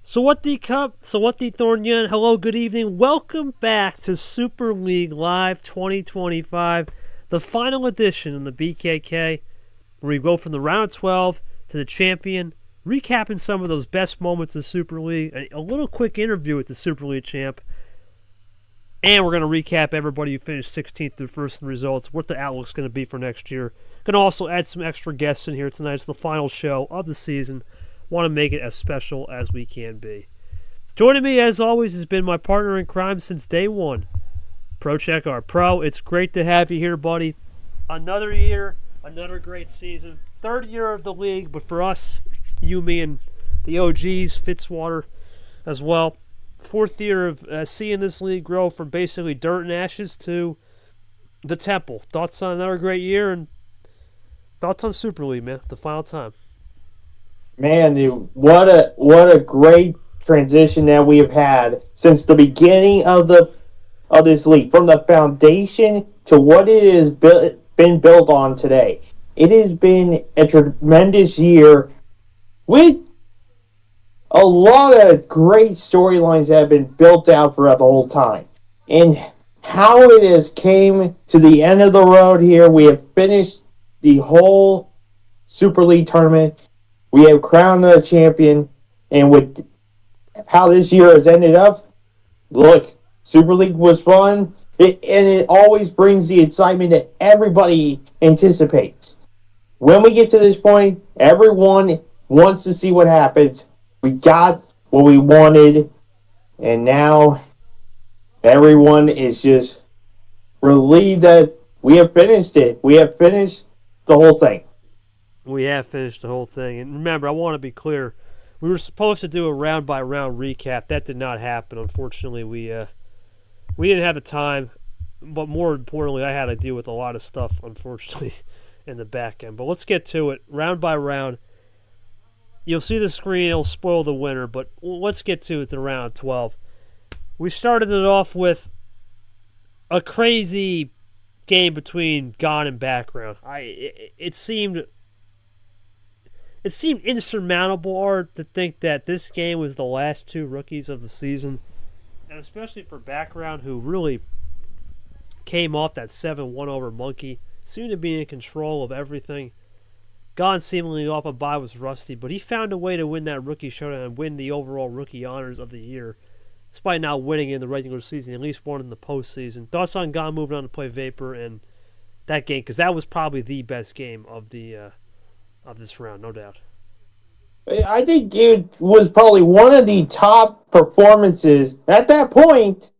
Sawati Cup, Sawati Thornyan, hello, good evening. Welcome back to Super League Live 2025, the final edition in the BKK, where we go from the round of 12 to the champion, recapping some of those best moments of Super League, a little quick interview with the Super League champ, and we're going to recap everybody who finished 16th through first in results, what the outlook's going to be for next year. Going to also add some extra guests in here tonight. It's the final show of the season. Want to make it as special as we can be. Joining me, as always, has been my partner in crime since day one, ProCheck our Pro. It's great to have you here, buddy. Another year, another great season. Third year of the league, but for us, you, me, and the OGs, Fitzwater as well. Fourth year of seeing this league grow from basically dirt and ashes to the Temple. Thoughts on another great year and thoughts on Super League, man, the final time. Man, dude, what a great transition that we have had since the beginning of this league, from the foundation to what it has been built on today. It has been a tremendous year with a lot of great storylines that have been built out throughout the whole time. And how it has came to the end of the road here, we have finished the whole Super League tournament. We have crowned the champion, and with how this year has ended up, look, Super League was fun, and it always brings the excitement that everybody anticipates. When we get to this point, everyone wants to see what happens. We got what we wanted, and now everyone is just relieved that we have finished it. We have finished the whole thing. We have finished the whole thing. And remember, I want to be clear. We were supposed to do a round-by-round recap. That did not happen. Unfortunately, we didn't have the time. But more importantly, I had to deal with a lot of stuff, unfortunately, in the back end. But let's get to it. Round by round. You'll see the screen. It'll spoil the winner. But let's get to it, the round 12. We started it off with a crazy game between Gone and Background. It seemed insurmountable, Art, to think that this game was the last two rookies of the season. And especially for Background, who really came off that 7-1 over Monkey, seemed to be in control of everything. Gone seemingly off a bye was rusty, but he found a way to win that rookie showdown and win the overall rookie honors of the year, despite not winning in the regular season, at least one in the postseason. Thoughts on Gone moving on to play Vapor and that game, because that was probably the best game of this round, no doubt. I think it was probably one of the top performances at that point,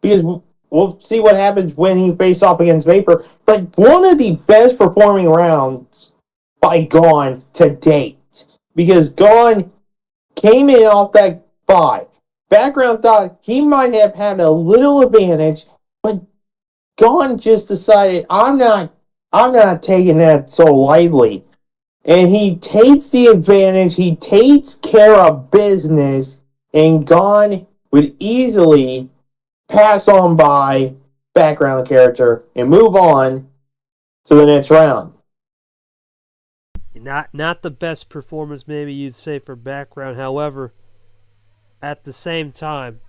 because we'll see what happens when he faces off against Vapor, but one of the best performing rounds by Gone to date, because Gone came in off that bye. Background thought he might have had a little advantage, but Gone just decided, I'm not taking that so lightly. And he takes the advantage, he takes care of business, and Gone would easily pass on by Background character and move on to the next round. Not the best performance, maybe you'd say, for Background. However, at the same time,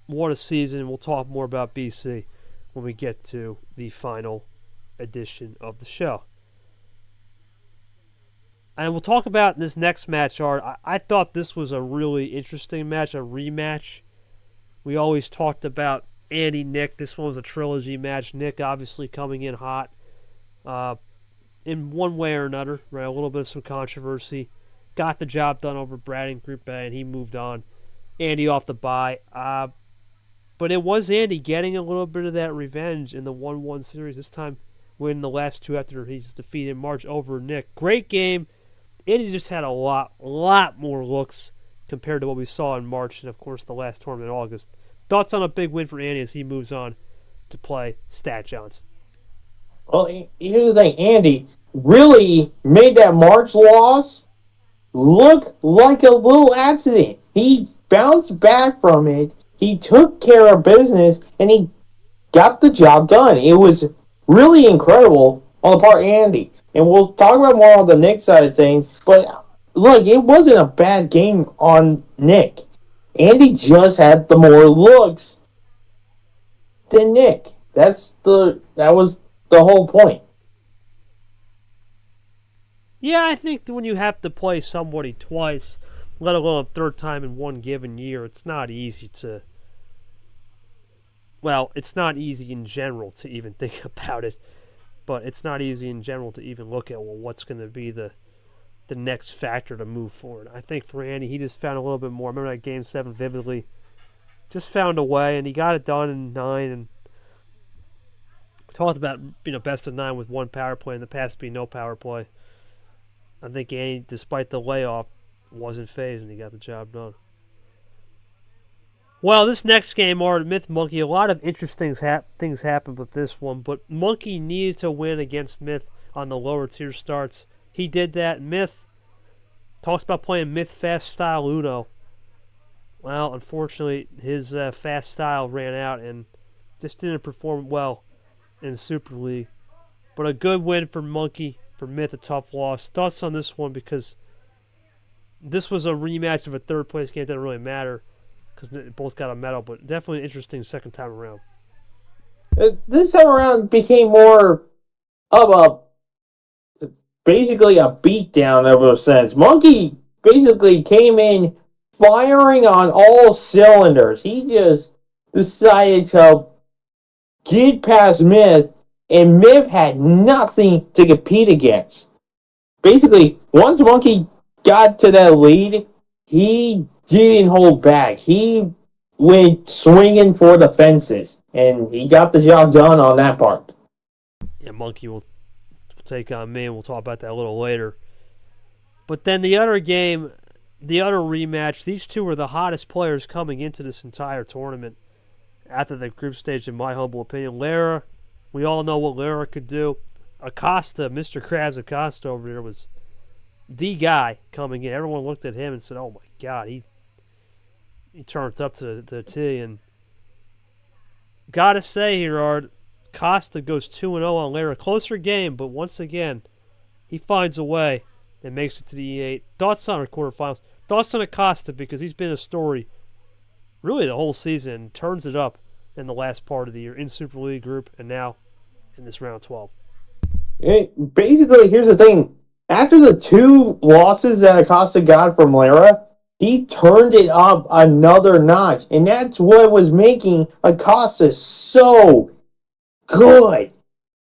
what a season. We'll talk more about BC when we get to the final edition of the show. And we'll talk about this next match, Art. I thought this was a really interesting match, a rematch. We always talked about Andy, Nick. This one was a trilogy match. Nick obviously coming in hot in one way or another, right? A little bit of some controversy. Got the job done over Brad in Group A, and he moved on. Andy off the bye. But it was Andy getting a little bit of that revenge in the 1-1 series. This time winning the last two after he's defeated March over Nick. Great game. Andy just had a lot more looks compared to what we saw in March and, of course, the last tournament in August. Thoughts on a big win for Andy as he moves on to play Stat Johnson? Well, here's the thing. Andy really made that March loss look like a little accident. He bounced back from it. He took care of business, and he got the job done. It was really incredible on the part of Andy. And we'll talk about more on the Nick side of things, but look, it wasn't a bad game on Nick. Andy just had the more looks than Nick. That was the whole point. Yeah, I think that when you have to play somebody twice, let alone a third time in one given year, it's not easy to. Well, it's not easy in general to even think about it, but it's not easy in general to even look at what's going to be the next factor to move forward. I think for Andy, he just found a little bit more. I remember that Game 7 vividly. Just found a way, and he got it done in 9. And talked about best of 9 with one power play, and the past being no power play. I think Andy, despite the layoff, wasn't phased, and he got the job done. Well, this next game, Art Myth Monkey, a lot of interesting things happened with this one, but Monkey needed to win against Myth on the lower tier starts. He did that. Myth talks about playing Myth fast style Uno. Well, unfortunately, his fast style ran out and just didn't perform well in Super League. But a good win for Monkey. For Myth, a tough loss. Thoughts on this one, because this was a rematch of a third place game. It didn't really matter because they both got a medal, but definitely an interesting second time around. This time around became more of basically a beatdown of a sense. Monkey basically came in firing on all cylinders. He just decided to get past Myth, and Myth had nothing to compete against. Basically, once Monkey got to that lead, he didn't hold back. He went swinging for the fences, and he got the job done on that part. Yeah, Monkey will take on me, and we'll talk about that a little later. But then the other game, the other rematch, these two were the hottest players coming into this entire tournament after the group stage, in my humble opinion. Lara, we all know what Lara could do. Acosta, Mr. Krabs Acosta over here, was the guy coming in. Everyone looked at him and said, oh my God, he turned up to the T. And gotta say here, Art, Costa goes 2-0 on Lara. Closer game, but once again, he finds a way and makes it to the E8. Thoughts on our quarterfinals? Thoughts on Acosta, because he's been a story really the whole season. Turns it up in the last part of the year in Super League group and now in this round 12. Basically, here's the thing. After the 2 losses that Acosta got from Lara, he turned it up another notch. And that's what was making Acosta so good.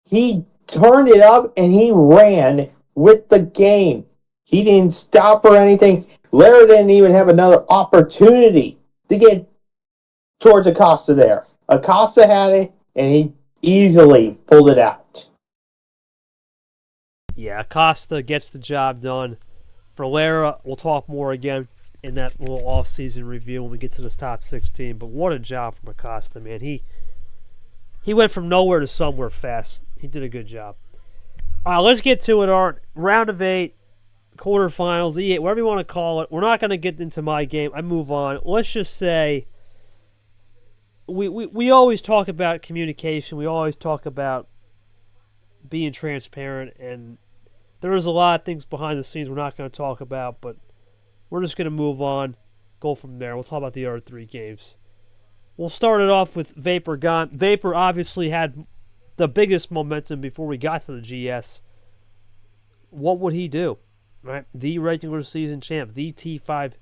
He turned it up and he ran with the game. He didn't stop or anything. Lara didn't even have another opportunity to get towards Acosta there. Acosta had it, and he easily pulled it out. Yeah, Acosta gets the job done. For Lara, we'll talk more again in that little off-season review when we get to this top 16. But what a job from Acosta, man. He went from nowhere to somewhere fast. He did a good job. All right, let's get to it, Art. Round of 8, quarterfinals, E8, whatever you want to call it. We're not going to get into my game. I move on. Let's just say we always talk about communication. We always talk about being transparent, and there is a lot of things behind the scenes we're not going to talk about, but we're just going to move on, go from there. We'll talk about the other 3 games. We'll start it off with Vapor Gone. Vapor obviously had the biggest momentum before we got to the GS. What would he do? Right? The regular season champ, the T5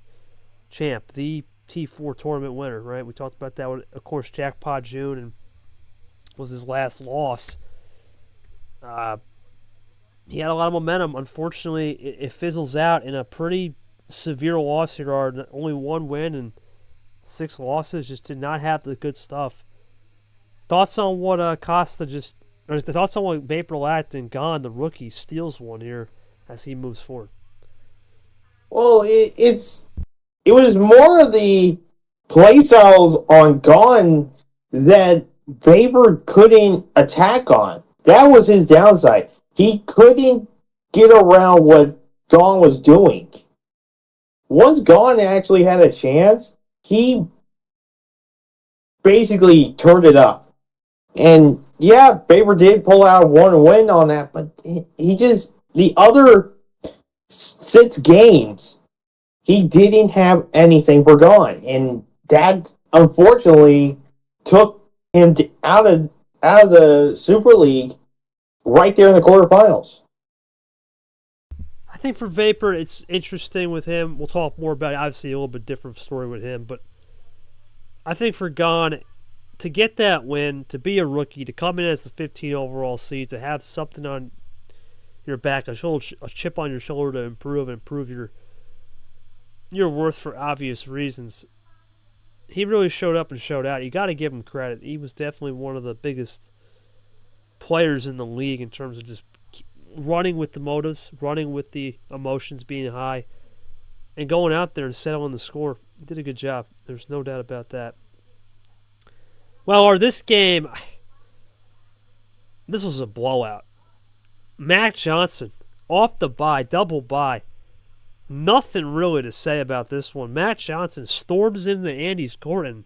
champ, the T4 tournament winner, right? We talked about that with, of course, Jackpot June, and was his last loss. He had a lot of momentum. Unfortunately, it fizzles out in a pretty severe loss here. Only 1 win and 6 losses. Just did not have the good stuff. Thoughts on what thoughts on what Vapor lacked, and Gone, the rookie, steals one here as he moves forward. Well, it was more of the playstyles on Gone that Vapor couldn't attack on. That was his downside. He couldn't get around what Gone was doing. Once Gone actually had a chance, he basically turned it up. And yeah, Vapor did pull out 1 win on that, but he just, the other 6 games, he didn't have anything for Gone, and that unfortunately took him out of the Super League right there in the quarterfinals. I think for Vapor, it's interesting with him. We'll talk more about it. Obviously, a little bit different story with him, but I think for Gone, to get that win, to be a rookie, to come in as the 15 overall seed, to have something on your back, a chip on your shoulder to improve your worth for obvious reasons. He really showed up and showed out. You got to give him credit. He was definitely one of the biggest players in the league in terms of just running with the motives, running with the emotions being high, and going out there and settling the score. He did a good job. There's no doubt about that. Well, this game, this was a blowout. Mac Johnson, off the bye, double bye. Nothing really to say about this one. Mac Johnson storms into Andy's court and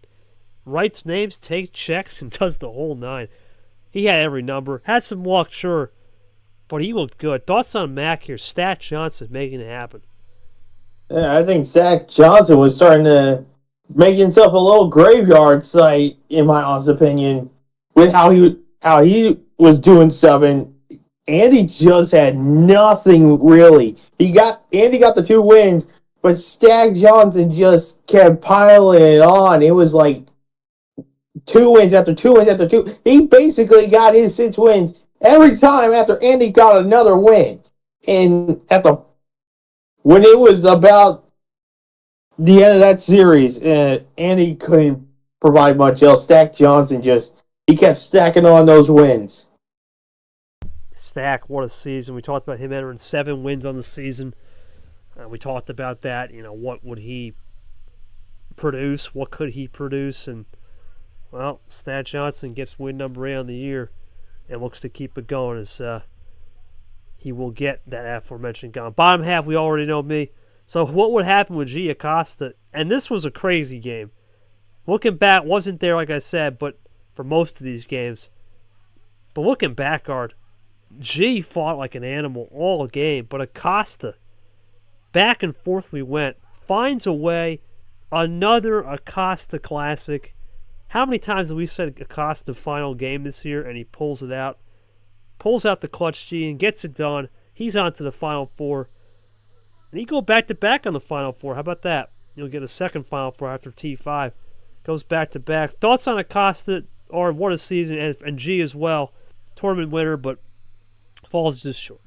writes names, takes checks, and does the whole 9. He had every number. Had some luck, sure, but he looked good. Thoughts on Mac here? Stat Johnson making it happen. Yeah, I think Zach Johnson was starting to make himself a little graveyard site, in my honest opinion, with how he was doing stuff, and Andy just had nothing really. Andy got the 2 wins, but Stag Johnson just kept piling it on. It was like 2 wins after 2 wins after 2. He basically got his 6 wins every time after Andy got another win. And when it was about the end of that series, Andy couldn't provide much else. Stack Johnson he kept stacking on those wins. Stack, what a season. We talked about him entering 7 wins on the season. We talked about that. What would he produce? What could he produce? And, well, Stat Johnson gets win number 8 on the year and looks to keep it going as he will get that aforementioned Gone. Bottom half, we already know me. So what would happen with G Acosta? And this was a crazy game. Looking back, wasn't there, like I said, but for most of these games. But looking back, G fought like an animal all game. But Acosta, back and forth we went, finds a way. Another Acosta classic. How many times have we said Acosta final game this year, and he pulls it out? Pulls out the clutch G and gets it done. He's on to the Final Four. And he go back-to-back on the Final Four. How about that? You'll get a second Final Four after T5. Goes back-to-back. Thoughts on Acosta, or what a season, and G as well. Tournament winner, but falls just short.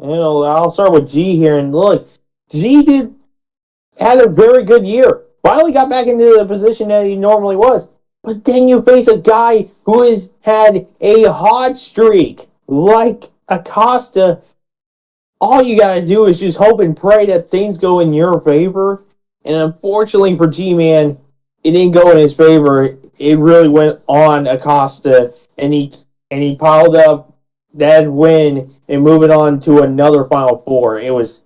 I'll start with G here. And look, had a very good year. Finally got back into the position that he normally was. But then you face a guy who has had a hot streak like Acosta. All you got to do is just hope and pray that things go in your favor. And unfortunately for G-Man, it didn't go in his favor. It really went on Acosta, and he piled up that win and moving on to another Final Four. It's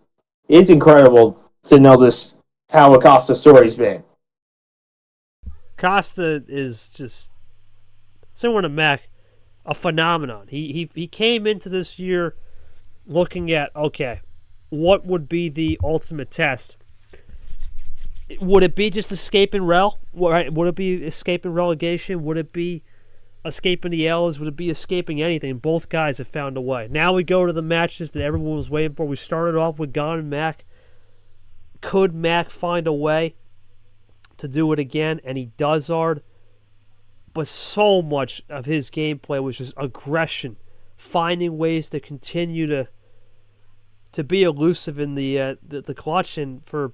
incredible to know how Acosta's story's been. Acosta is just, similar to Mac, a phenomenon. He came into this year looking at, okay, what would be the ultimate test? Would it be just escaping rel? Would it be escaping relegation? Would it be escaping the L's? Would it be escaping anything? Both guys have found a way. Now we go to the matches that everyone was waiting for. We started off with Gon and Mac. Could Mac find a way to do it again? And he does, Ard. But so much of his gameplay was just aggression, finding ways to continue to be elusive in the clutch. And for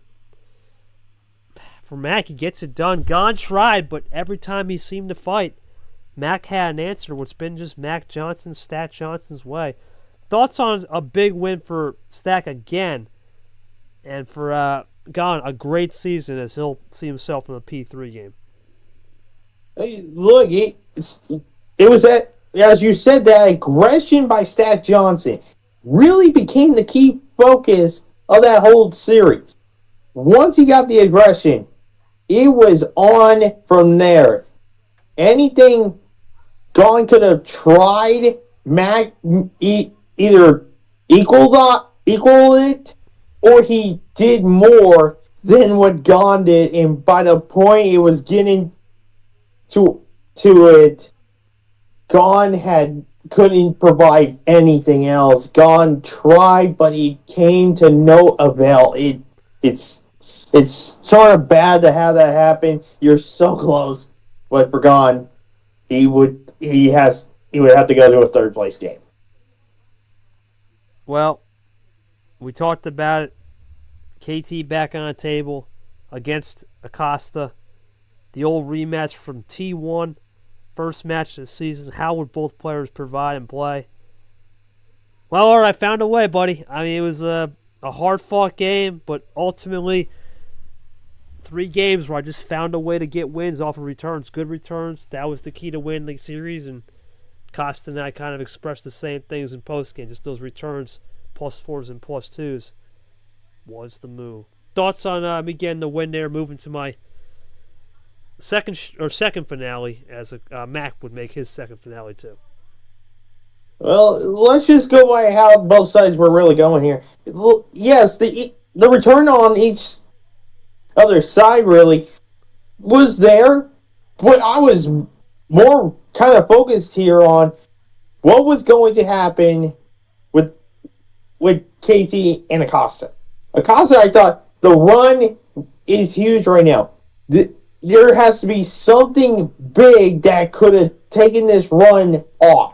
Mac, he gets it done. Gon tried, but every time he seemed to fight, Mac had an answer. What's been just Mac Johnson, Stat Johnson's way. Thoughts on a big win for Stack again, and for Gon, a great season as he'll see himself in the P3 game. Hey, look, it was that, as you said, that aggression by Stat Johnson really became the key focus of that whole series. Once he got the aggression, it was on from there. Anything Gon could have tried, Mac either equaled equal it, or he did more than what Gon did. And by the point it was getting to it, Gon had couldn't provide anything else. Gon tried, but he came to no avail. It's it's sort of bad to have that happen. You're so close, but for Gon, he would have to go to a third place game. Well, we talked about it. KT back on the table against Acosta. The old rematch from T1. First match of the season. How would both players provide and play? Well, all right, found a way, buddy. I mean, it was a hard-fought game, but ultimately 3 games where I just found a way to get wins off of returns. Good returns. That was the key to win the series, and Costa and I kind of expressed the same things in postgame. Just those returns, +4s and +2s, was the move. Thoughts on me getting the win there, moving to my second finale, as Mac would make his second finale too. Well, let's just go by how both sides were really going here. Yes, the return on each other side really was there, but I was more kind of focused here on what was going to happen with KT and Acosta. Acosta, I thought the run is huge right now. There has to be something big that could have taken this run off.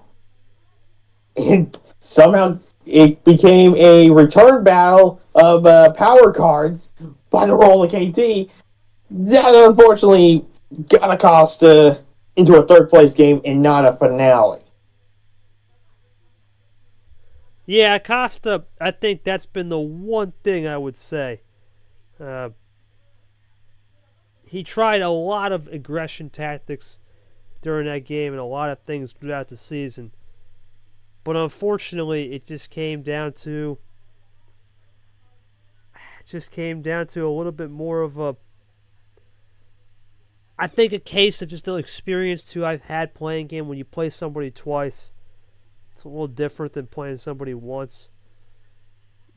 And somehow it became a return battle of power cards by the role of KT. That unfortunately got Acosta into a third place game and not a finale. Yeah, Acosta, I think that's been the one thing I would say. He tried a lot of aggression tactics during that game and a lot of things throughout the season. But unfortunately, it just came down to a little bit more of I think a case of just the experience too I've had playing game. When you play somebody twice, it's a little different than playing somebody once.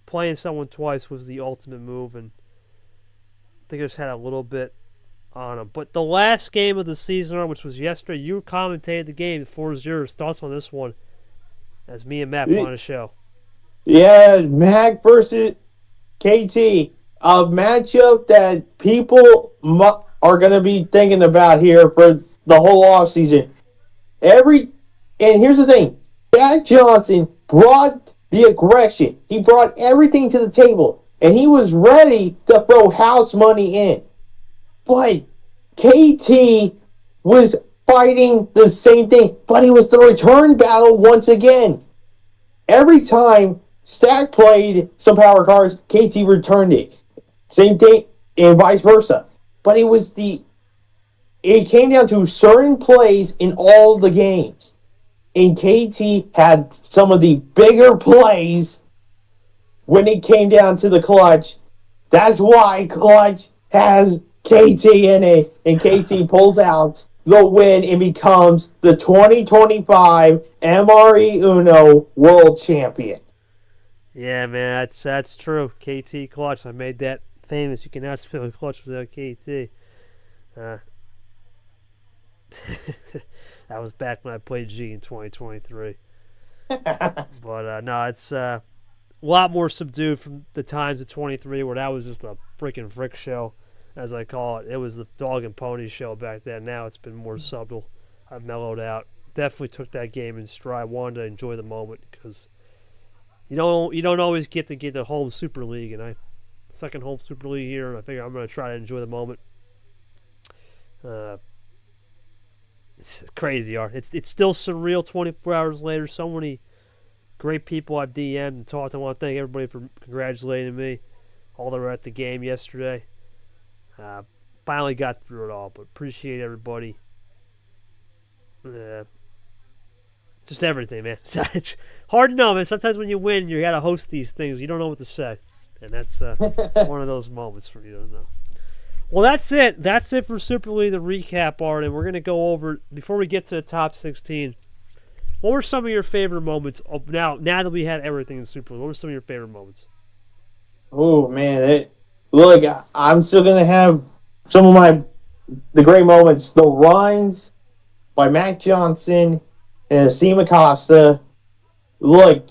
Playing someone twice was the ultimate move, and I think I just had a little bit on him. But the last game of the season, which was yesterday, you commentated the game 4-0. Thoughts on this one? As me and Matt put on a show. Yeah, Mac versus KT. A matchup that people are going to be thinking about here for the whole offseason. And here's the thing. Jack Johnson brought the aggression. He brought everything to the table. And he was ready to throw house money in. But KT was fighting the same thing, but it was the return battle once again. Every time Stack played some power cards, KT returned it. Same thing, and vice versa. But it came down to certain plays in all the games. And KT had some of the bigger plays when it came down to the clutch. That's why clutch has KT in it, and KT pulls out the win and becomes the 2025 MRE Uno World Champion. Yeah, man, that's true. KT clutch. I made that famous. You cannot spell a clutch without KT. That was back when I played G in 2023. But no, it's a lot more subdued from the times of 23 where that was just a freaking frick show, as I call it. It was the dog and pony show back then. Now it's been more subtle. I've mellowed out. Definitely took that game in stride. Wanted to enjoy the moment because you don't always get the home Super League, and second home Super League here, and I figure I'm going to try to enjoy the moment. It's crazy, Art. It's still surreal 24 hours later. So many great people I've DM'd and talked to. I want to thank everybody for congratulating me. All that were at the game yesterday. Finally got through it all, but appreciate everybody. Just everything, man. It's hard to know, man. Sometimes when you win, you got to host these things. You don't know what to say. And that's one of those moments for you to know. Well, that's it. That's it for Super League, the recap, Art. And we're going to go over, before we get to the top 16, What were some of your favorite moments of now that we had everything in Super League? What were some of your favorite moments? Oh man, look, I'm still gonna have some of the great moments. The runs by Mac Johnson and Asim Acosta. Look,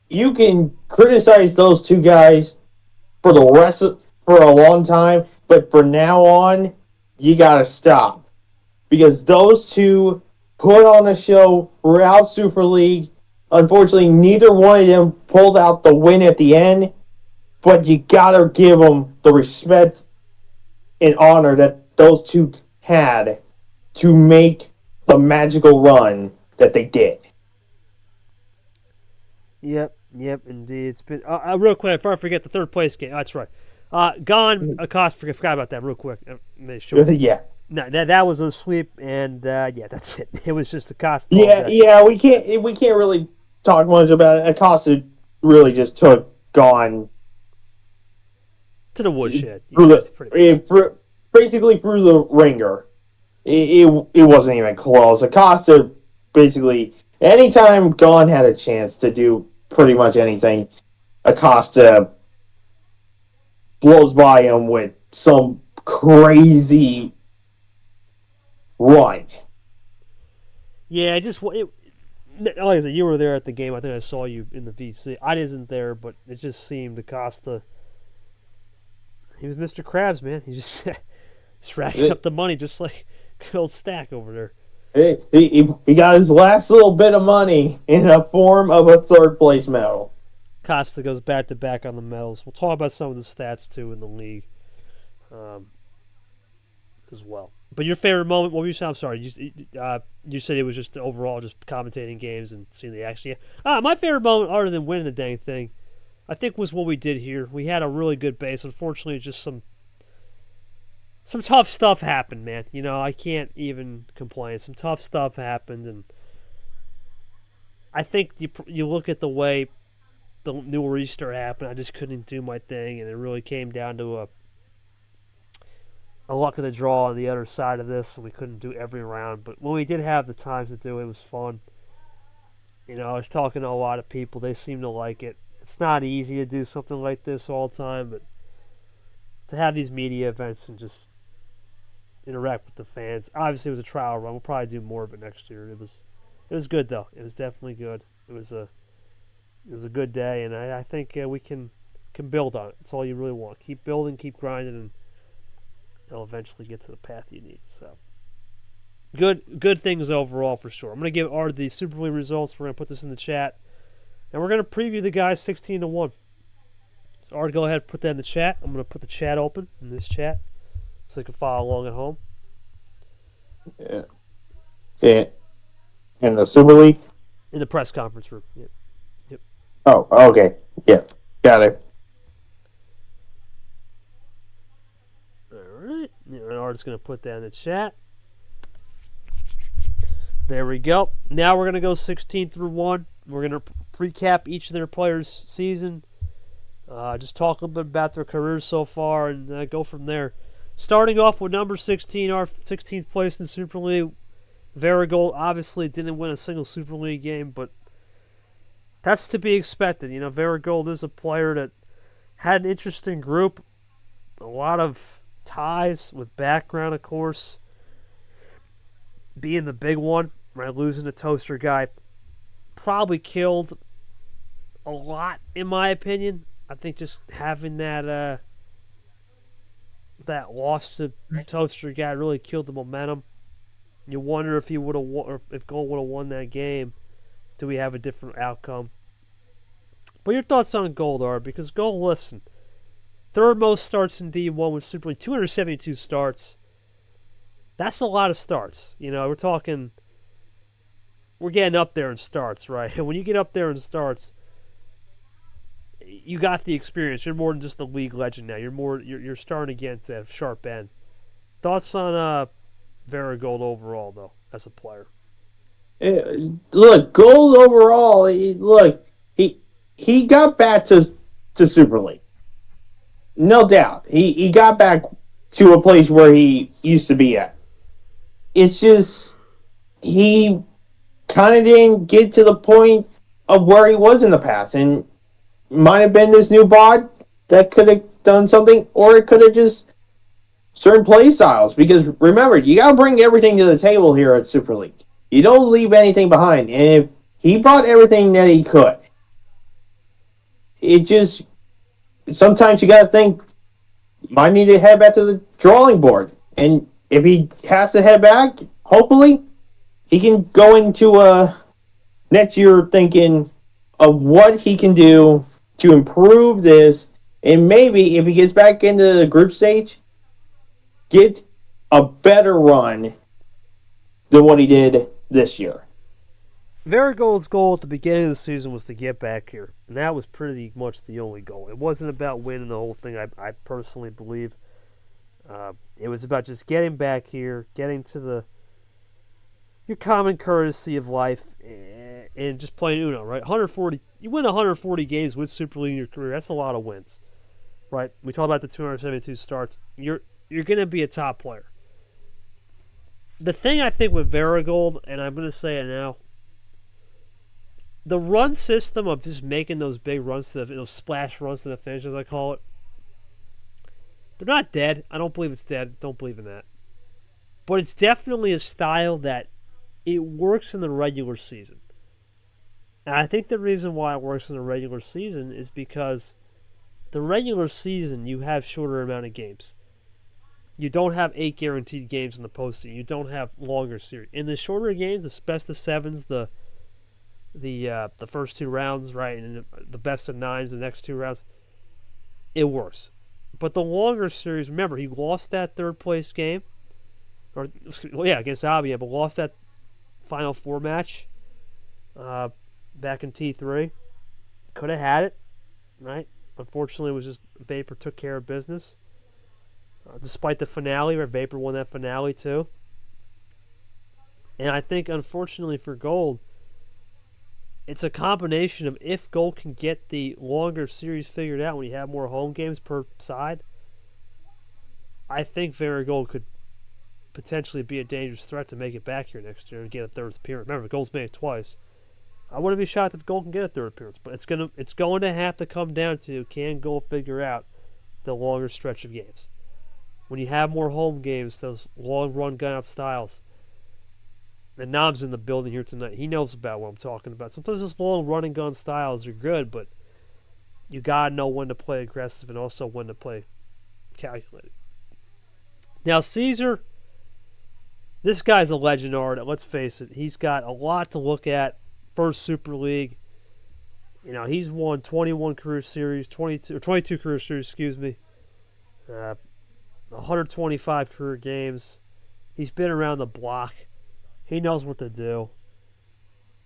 you can criticize those two guys for a long time, but from now on, you gotta stop because those two put on a show throughout Super League. Unfortunately, neither one of them pulled out the win at the end, but you gotta give them the respect and honor that those two had to make the magical run that they did. Yep, indeed. It's been real quick before I forget the third place game. Oh, that's right. Gone Acosta. Forgot about that real quick. Make sure. Yeah. No, that was a sweep, and yeah, that's it. It was just Acosta. Yeah. We can't really talk much about it. Acosta really just took Gone to the woodshed. through Yeah, that's pretty much. basically through the ringer. It wasn't even close. Acosta basically anytime Gone had a chance to do pretty much anything, Acosta blows by him with some crazy run. Yeah, like I said, you were there at the game. I think I saw you in the VC. I wasn't there, but it just seemed Acosta. He was Mr. Krabs, man. He just racking up the money, just like old Stack over there. He got his last little bit of money in the form of a third place medal. Costa goes back to back on the medals. We'll talk about some of the stats too in the league, as well. But your favorite moment? What were you saying? I'm sorry. You said it was just overall just commentating games and seeing the action. Yeah. My favorite moment, other than winning the dang thing, I think was what we did here. We had a really good base. Unfortunately, just some tough stuff happened, man. I can't even complain. Some tough stuff happened, and I think you look at the way the new restart happened. I just couldn't do my thing, and it really came down to a luck of the draw on the other side of this, and we couldn't do every round. But when we did have the time to do it, it was fun. I was talking to a lot of people. They seem to like it. It's not easy to do something like this all the time, but to have these media events and just interact with the fans. Obviously, it was a trial run. We'll probably do more of it next year. It was good though. It was definitely good. It was a good day, and I think we can build on it. That's all you really want. Keep building, keep grinding, and they'll eventually get to the path you need. So good things overall for sure. I'm gonna give Art the Super League results. We're gonna put this in the chat, and we're gonna preview the guys 16-1. So Art, go ahead and put that in the chat. I'm gonna put the chat open in this chat, so you can follow along at home. Yeah. In the Super League? In the press conference room. Yep. Oh, okay. Yeah. Got it. Alright. And Art's going to put that in the chat. There we go. Now we're going to go 16-1. We're going to recap each of their players' season. Just talk a little bit about their careers so far and go from there. Starting off with number 16, our 16th place in the Super League. Varigold obviously didn't win a single Super League game, but that's to be expected. Varigold is a player that had an interesting group, a lot of ties with background, of course, being the big one, right? Losing the toaster guy probably killed a lot, in my opinion. I think just having that loss to toaster guy really killed the momentum. You wonder if he would have won, or if Gold would have won that game. Do we have a different outcome? But your thoughts on Gold are, because Gold, listen, third most starts in D1 with Super League, 272 starts. That's a lot of starts. We're getting up there in starts, right? And when you get up there in starts, you got the experience. You're more than just a league legend now. You're starting to get to that sharp end. Thoughts on Varigold overall, though, as a player? Look, Gold overall. He got back to Super League, no doubt. He got back to a place where he used to be at. It's just he kind of didn't get to the point of where he was in the past. And might have been this new bod that could have done something, or it could have just certain play styles. Because remember, you got to bring everything to the table here at Super League. You don't leave anything behind. And if he brought everything that he could, it just sometimes you got to think might need to head back to the drawing board. And if he has to head back, hopefully he can go into next year thinking of what he can do to improve this, and maybe if he gets back into the group stage, get a better run than what he did this year. Varigold's goal at the beginning of the season was to get back here, and that was pretty much the only goal. It wasn't about winning the whole thing, I personally believe. It was about just getting back here, getting to your common courtesy of life, and just playing Uno, right? 140. You win 140 games with Super League in your career. That's a lot of wins, right? We talk about the 272 starts. You're going to be a top player. The thing I think with Varigold, and I'm going to say it now, the run system of just making those big runs to those splash runs to the finish, as I call it, they're not dead. I don't believe it's dead. Don't believe in that. But it's definitely a style that it works in the regular season. And I think the reason why it works in the regular season is because the regular season you have shorter amount of games. You don't have 8 guaranteed games in the postseason. You don't have longer series. In the shorter games, the best of sevens, the first 2 rounds, right, and the best of 9s, the next 2 rounds, it works. But the longer series, remember, he lost that third place game, against Albion, but lost that Final Four match back in T3. Could have had it, right? Unfortunately, it was just Vapor took care of business. Despite the finale, where Vapor won that finale too. And I think, unfortunately for Gold, it's a combination of if Gold can get the longer series figured out when you have more home games per side, I think Varigold could potentially be a dangerous threat to make it back here next year and get a third appearance. Remember, Gold's made it twice. I wouldn't be shocked if Gold can get a third appearance, but it's going to have to come down to, can Gold figure out the longer stretch of games? When you have more home games, those long run gun out styles. And Nom's in the building here tonight. He knows about what I'm talking about. Sometimes those long running gun styles are good, but you gotta know when to play aggressive and also when to play calculated. Now Caesar, this guy's a legend art. Let's face it, he's got a lot to look at. First Super League. You know, he's won 21 career series, 22 career series, excuse me. 125 career games. He's been around the block. He knows what to do.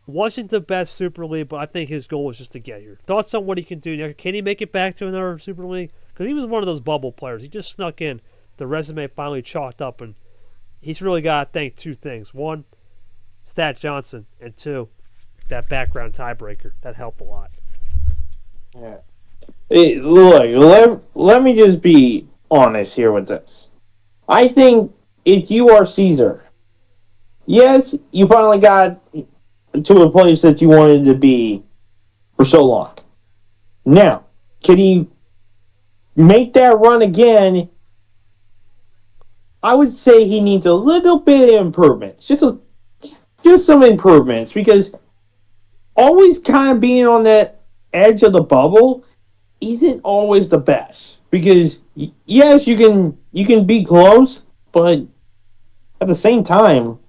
Wasn't the best Super League, but I think his goal was just to get here. Thoughts on what he can do now? Can he make it back to another Super League? Because he was one of those bubble players. He just snuck in. The resume finally chalked up, and he's really got to thank 2 things. 1, Stat Johnson, and 2, that background tiebreaker. That helped a lot. Yeah. Hey, look, let me just be honest here with this. I think if you are Caesar, yes, you finally got to a place that you wanted to be for so long. Now, can he make that run again? I would say he needs a little bit of improvements. Just some improvements, because always kind of being on that edge of the bubble isn't always the best. Because yes, you can be close, but at the same time,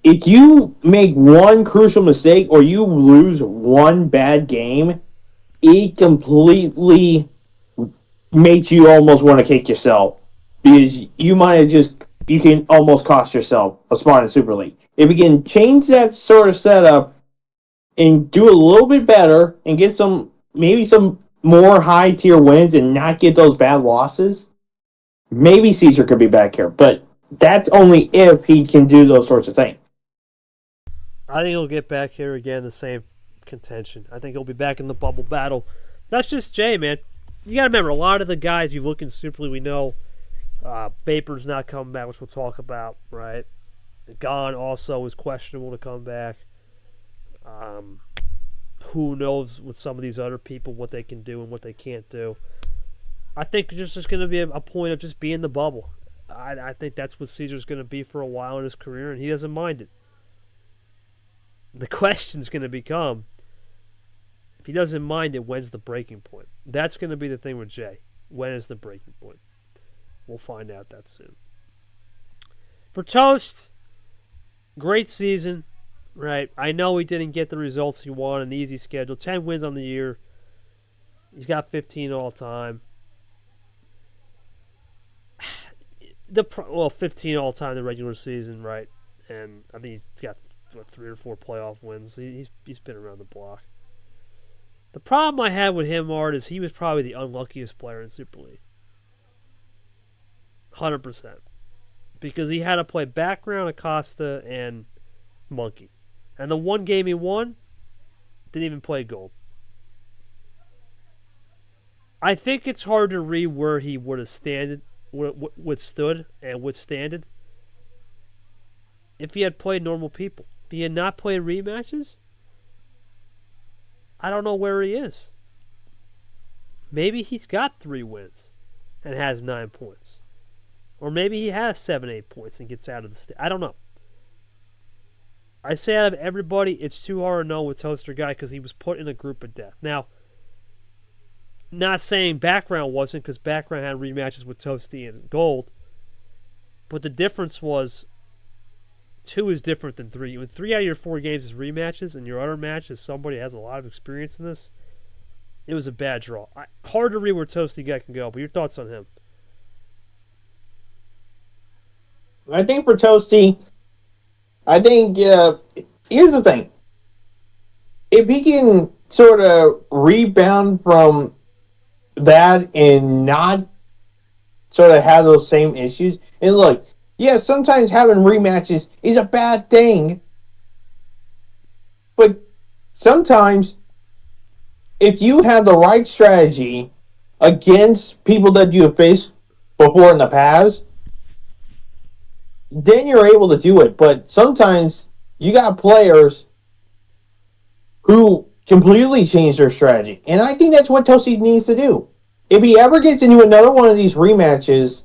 if you make one crucial mistake or you lose one bad game, it completely makes you almost want to kick yourself, because you can almost cost yourself a spot in Super League. If you can change that sort of setup and do a little bit better and get maybe some more high tier wins and not get those bad losses, maybe Caesar could be back here. But that's only if he can do those sorts of things. I think he'll get back here again, the same contention. I think he'll be back in the bubble battle. That's just Jay, man. You got to remember, a lot of the guys you look in Super League, we know Vapor's not coming back, which we'll talk about, right? Gone also is questionable to come back. Who knows with some of these other people what they can do and what they can't do. I think it's just going to be a point of just being the bubble. I think that's what Caesar's going to be for a while in his career, and he doesn't mind it. The question's going to become, if he doesn't mind it, when's the breaking point? That's going to be the thing with Jay. When is the breaking point? We'll find out that soon. For Toast, great season, right? I know he didn't get the results he wanted, an easy schedule. 10 wins on the year. He's got 15 all time. 15 all time in the regular season, right? And I think he's got 3 or 4 playoff wins. He's been around the block. The problem I had with him, Art, is he was probably the unluckiest player in Super League. 100%. Because he had to play background Acosta and Monkey. And the one game he won, didn't even play gold. I think it's hard to read where he would have withstood and withstanded if he had played normal people. If he had not played rematches, I don't know where he is. Maybe he's got 3 wins and has 9 points. Or maybe he has 7, 8 points and gets out of the state. I don't know. I say out of everybody, it's too hard to know with Toaster Guy because he was put in a group of death. Now, not saying Background wasn't, because Background had rematches with Toasty and Gold. But the difference was 2 is different than 3. When 3 out of your 4 games is rematches and your other match is somebody that has a lot of experience in this, it was a bad draw. Hard to read where Toasty Guy can go, but your thoughts on him? I think for Toasty, here's the thing. If he can sort of rebound from that and not sort of have those same issues, and look, yeah, sometimes having rematches is a bad thing, but sometimes if you have the right strategy against people that you have faced before in the past, then you're able to do it. But sometimes you got players who completely change their strategy. And I think that's what Toasty needs to do. If he ever gets into another one of these rematches,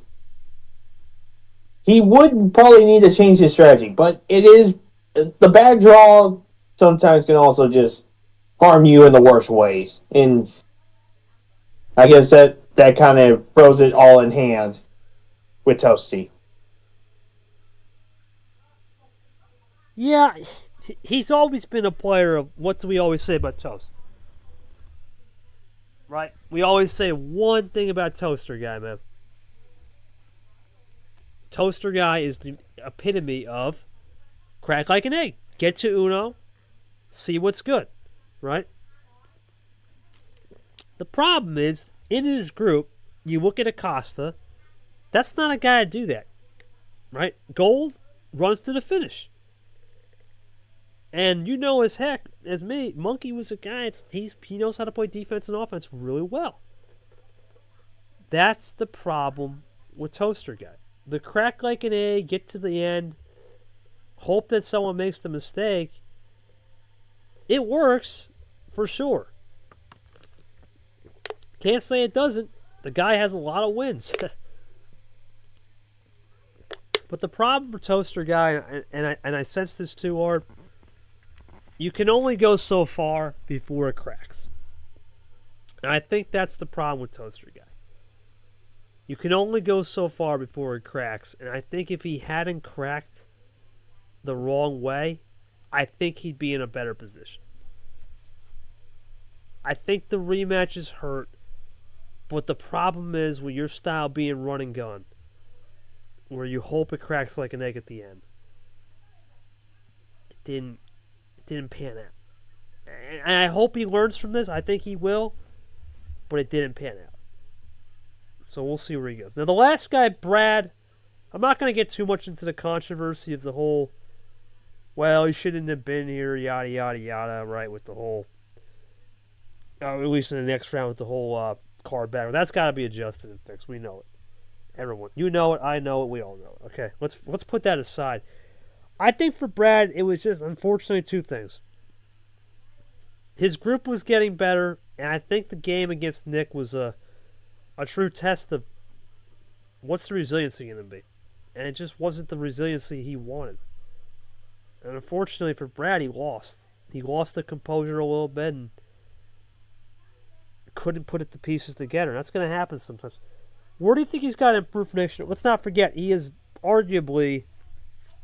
he would probably need to change his strategy. But it is, the bad draw sometimes can also just harm you in the worst ways. And I guess that kind of throws it all in hand with Toasty. Yeah, he's always been a player of, what do we always say about Toast? Right? We always say one thing about Toaster Guy, man. Toaster Guy is the epitome of crack like an egg. Get to Uno, see what's good, right? The problem is, in his group, you look at Acosta, that's not a guy to do that, right? Gold runs to the finish. And you know as heck, as me, Monkey was a guy, he knows how to play defense and offense really well. That's the problem with Toaster Guy. The crack like an egg, get to the end, hope that someone makes the mistake. It works, for sure. Can't say it doesn't. The guy has a lot of wins. But the problem for Toaster Guy, and I sense this too hard, you can only go so far before it cracks. And I think that's the problem with Toaster Guy. You can only go so far before it cracks. And I think if he hadn't cracked the wrong way, I think he'd be in a better position. I think the rematches hurt. But the problem is with your style being run and gun, where you hope it cracks like an egg at the end. It didn't pan out. And I hope he learns from this. I think he will. But it didn't pan out. So we'll see where he goes. Now the last guy, Brad, I'm not going to get too much into the controversy of the whole, well, he shouldn't have been here, yada, yada, yada, right, with the whole, at least in the next round with the whole card back. That's got to be adjusted and fixed. We know it. Everyone. You know it. I know it. We all know it. Okay, let's put that aside. I think for Brad, it was just unfortunately two things. His group was getting better, and I think the game against Nick was a true test of what's the resiliency going to be. And it just wasn't the resiliency he wanted. And unfortunately for Brad, he lost. He lost the composure a little bit and couldn't put the pieces together. That's going to happen sometimes. Where do you think he's got to improve for next year? Let's not forget, he is arguably,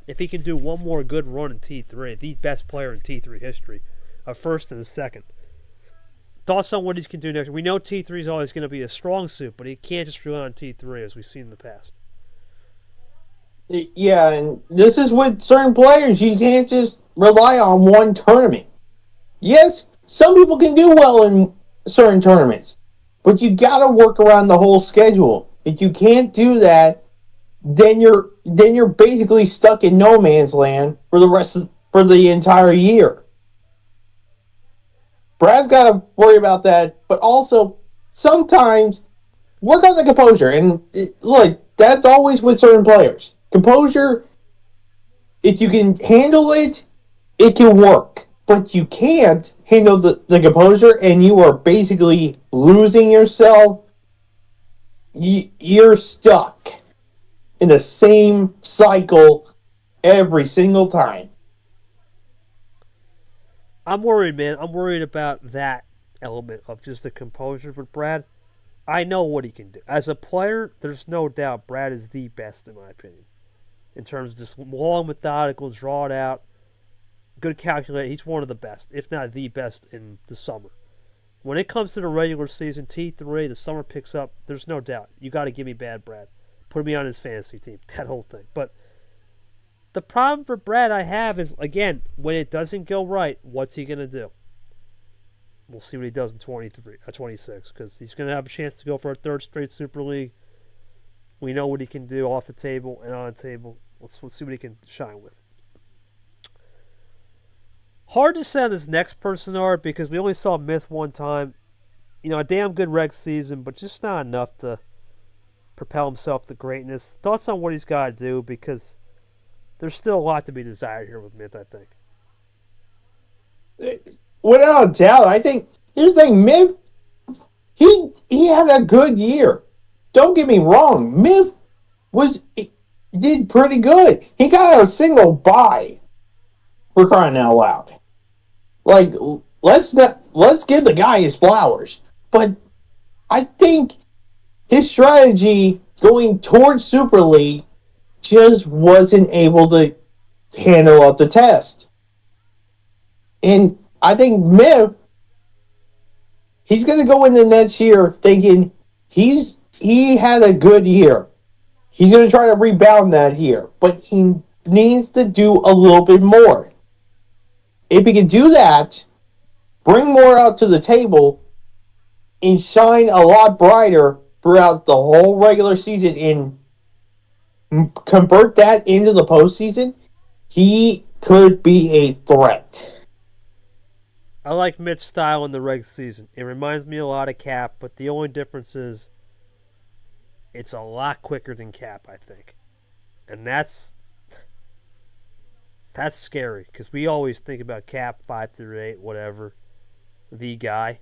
if he can do one more good run in T3, the best player in T3 history, a first and a second. Thoughts on what he can do next year? We know T3 is always going to be a strong suit, but he can't just rely on T3 as we've seen in the past. Yeah, and this is with certain players. You can't just rely on one tournament. Yes, some people can do well in certain tournaments, but you got to work around the whole schedule. If you can't do that, then you're basically stuck in no man's land for the entire year. Brad's got to worry about that, but also sometimes work on the composure. And look, that's always with certain players. Composure, if you can handle it, it can work. But you can't handle the composure and you are basically losing yourself. You're stuck in the same cycle every single time. I'm worried, man. I'm worried about that element of just the composure with Brad. I know what he can do. As a player, there's no doubt Brad is the best, in my opinion. In terms of just long, methodical, draw it out, good calculator. He's one of the best, if not the best, in the summer. When it comes to the regular season, T3, the summer picks up, there's no doubt. You got to give me bad Brad. Put me on his fantasy team, that whole thing. But the problem for Brad I have is, again, when it doesn't go right, what's he going to do? We'll see what he does in 26, because he's going to have a chance to go for a third straight Super League. We know what he can do off the table and on the table. Let's see what he can shine with. Hard to say on this next person, Art, because we only saw Myth one time. You know, a damn good reg season, but just not enough to propel himself to greatness. Thoughts on what he's got to do, because there's still a lot to be desired here with Myth, I think. Without a doubt, I think here's the thing, Myth, he had a good year. Don't get me wrong, Myth did pretty good. He got a single bye, for crying out loud. Like, let's give the guy his flowers. But I think his strategy going towards Super League just wasn't able to handle up the test. And I think Myth, he's going to go into next year thinking he had a good year. He's going to try to rebound that year. But he needs to do a little bit more. If he can do that, bring more out to the table, and shine a lot brighter throughout the whole regular season and convert that into the postseason, he could be a threat. I like Myth's style in the reg season. It reminds me a lot of Cap, but the only difference is it's a lot quicker than Cap, I think. And that's scary, because we always think about Cap 5 through 8, whatever, the guy.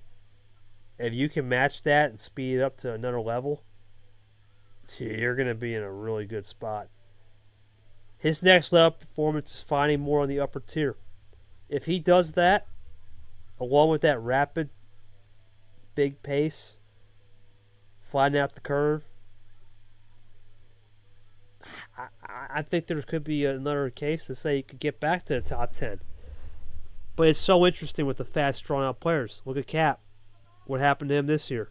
If you can match that and speed it up to another level, you're going to be in a really good spot. His next level performance is finding more on the upper tier. If he does that, along with that rapid, big pace, flattening out the curve, I think there could be another case to say you could get back to the top 10. But it's so interesting with the fast, drawn-out players. Look at Cap. What happened to him this year?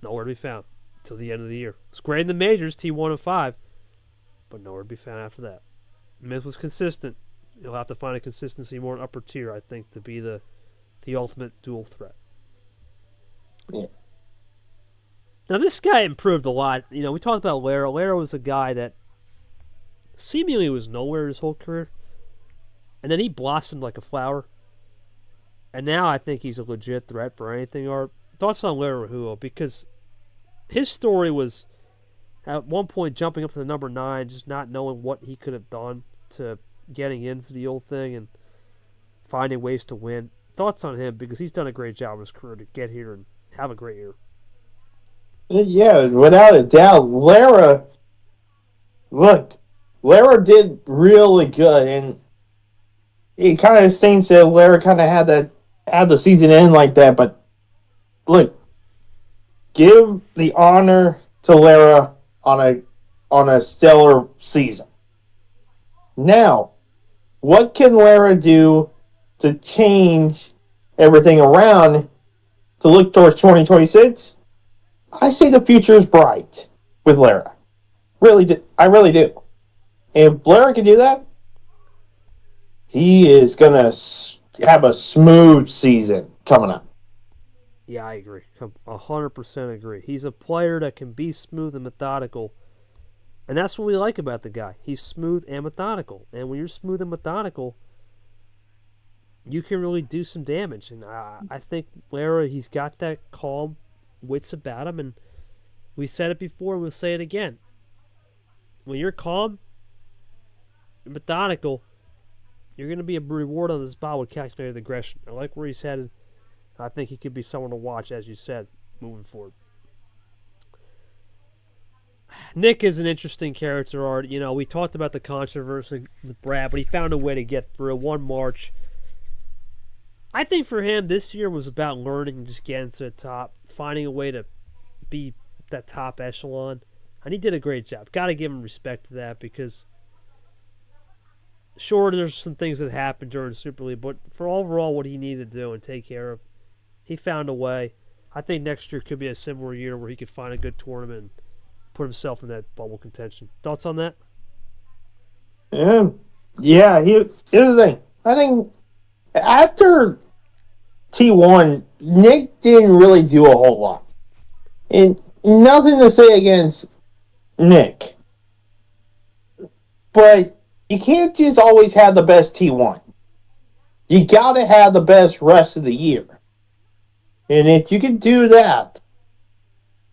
Nowhere to be found until the end of the year. It's great in the majors, T1 of 5, but nowhere to be found after that. Myth was consistent. You'll have to find a consistency more in upper tier, I think, to be the ultimate dual threat. Yeah. Now, this guy improved a lot. You know, we talked about Lara. Lara was a guy that seemingly was nowhere his whole career. And then he blossomed like a flower. And now I think he's a legit threat for anything. Or thoughts on Lara Rahulo? Because his story was at one point jumping up to the number 9, just not knowing what he could have done. to getting in for the old thing and finding ways to win. Thoughts on him, because he's done a great job in his career to get here and have a great year. Yeah, without a doubt. Look, Lara did really good, and it kind of stinks that Lara kind of had the season end like that. But look, give the honor to Lara on a stellar season. Now, what can Lara do to change everything around to look towards 2026? I say the future is bright with Lara. I really do. And if Lara can do that, he is gonna have a smooth season coming up. Yeah, I agree. 100% agree. He's a player that can be smooth and methodical. And that's what we like about the guy. He's smooth and methodical. And when you're smooth and methodical, you can really do some damage. And I think Lara, he's got that calm wits about him. And we said it before, we'll say it again. When you're calm and methodical, you're going to be a reward on the spot with calculated aggression. I like where he's headed. I think he could be someone to watch, as you said, moving forward. Nick is an interesting character, Art. You know, we talked about the controversy with Brad, but he found a way to get through 1 March. I think for him, this year was about learning and just getting to the top, finding a way to be that top echelon. And he did a great job. Got to give him respect to that, because sure, there's some things that happened during the Super League, but for overall what he needed to do and take care of, he found a way. I think next year could be a similar year where he could find a good tournament and put himself in that bubble contention. Thoughts on that? Here's the thing. I think after T1, Nick didn't really do a whole lot. And nothing to say against Nick. But you can't just always have the best T1. You gotta have the best rest of the year. And if you can do that,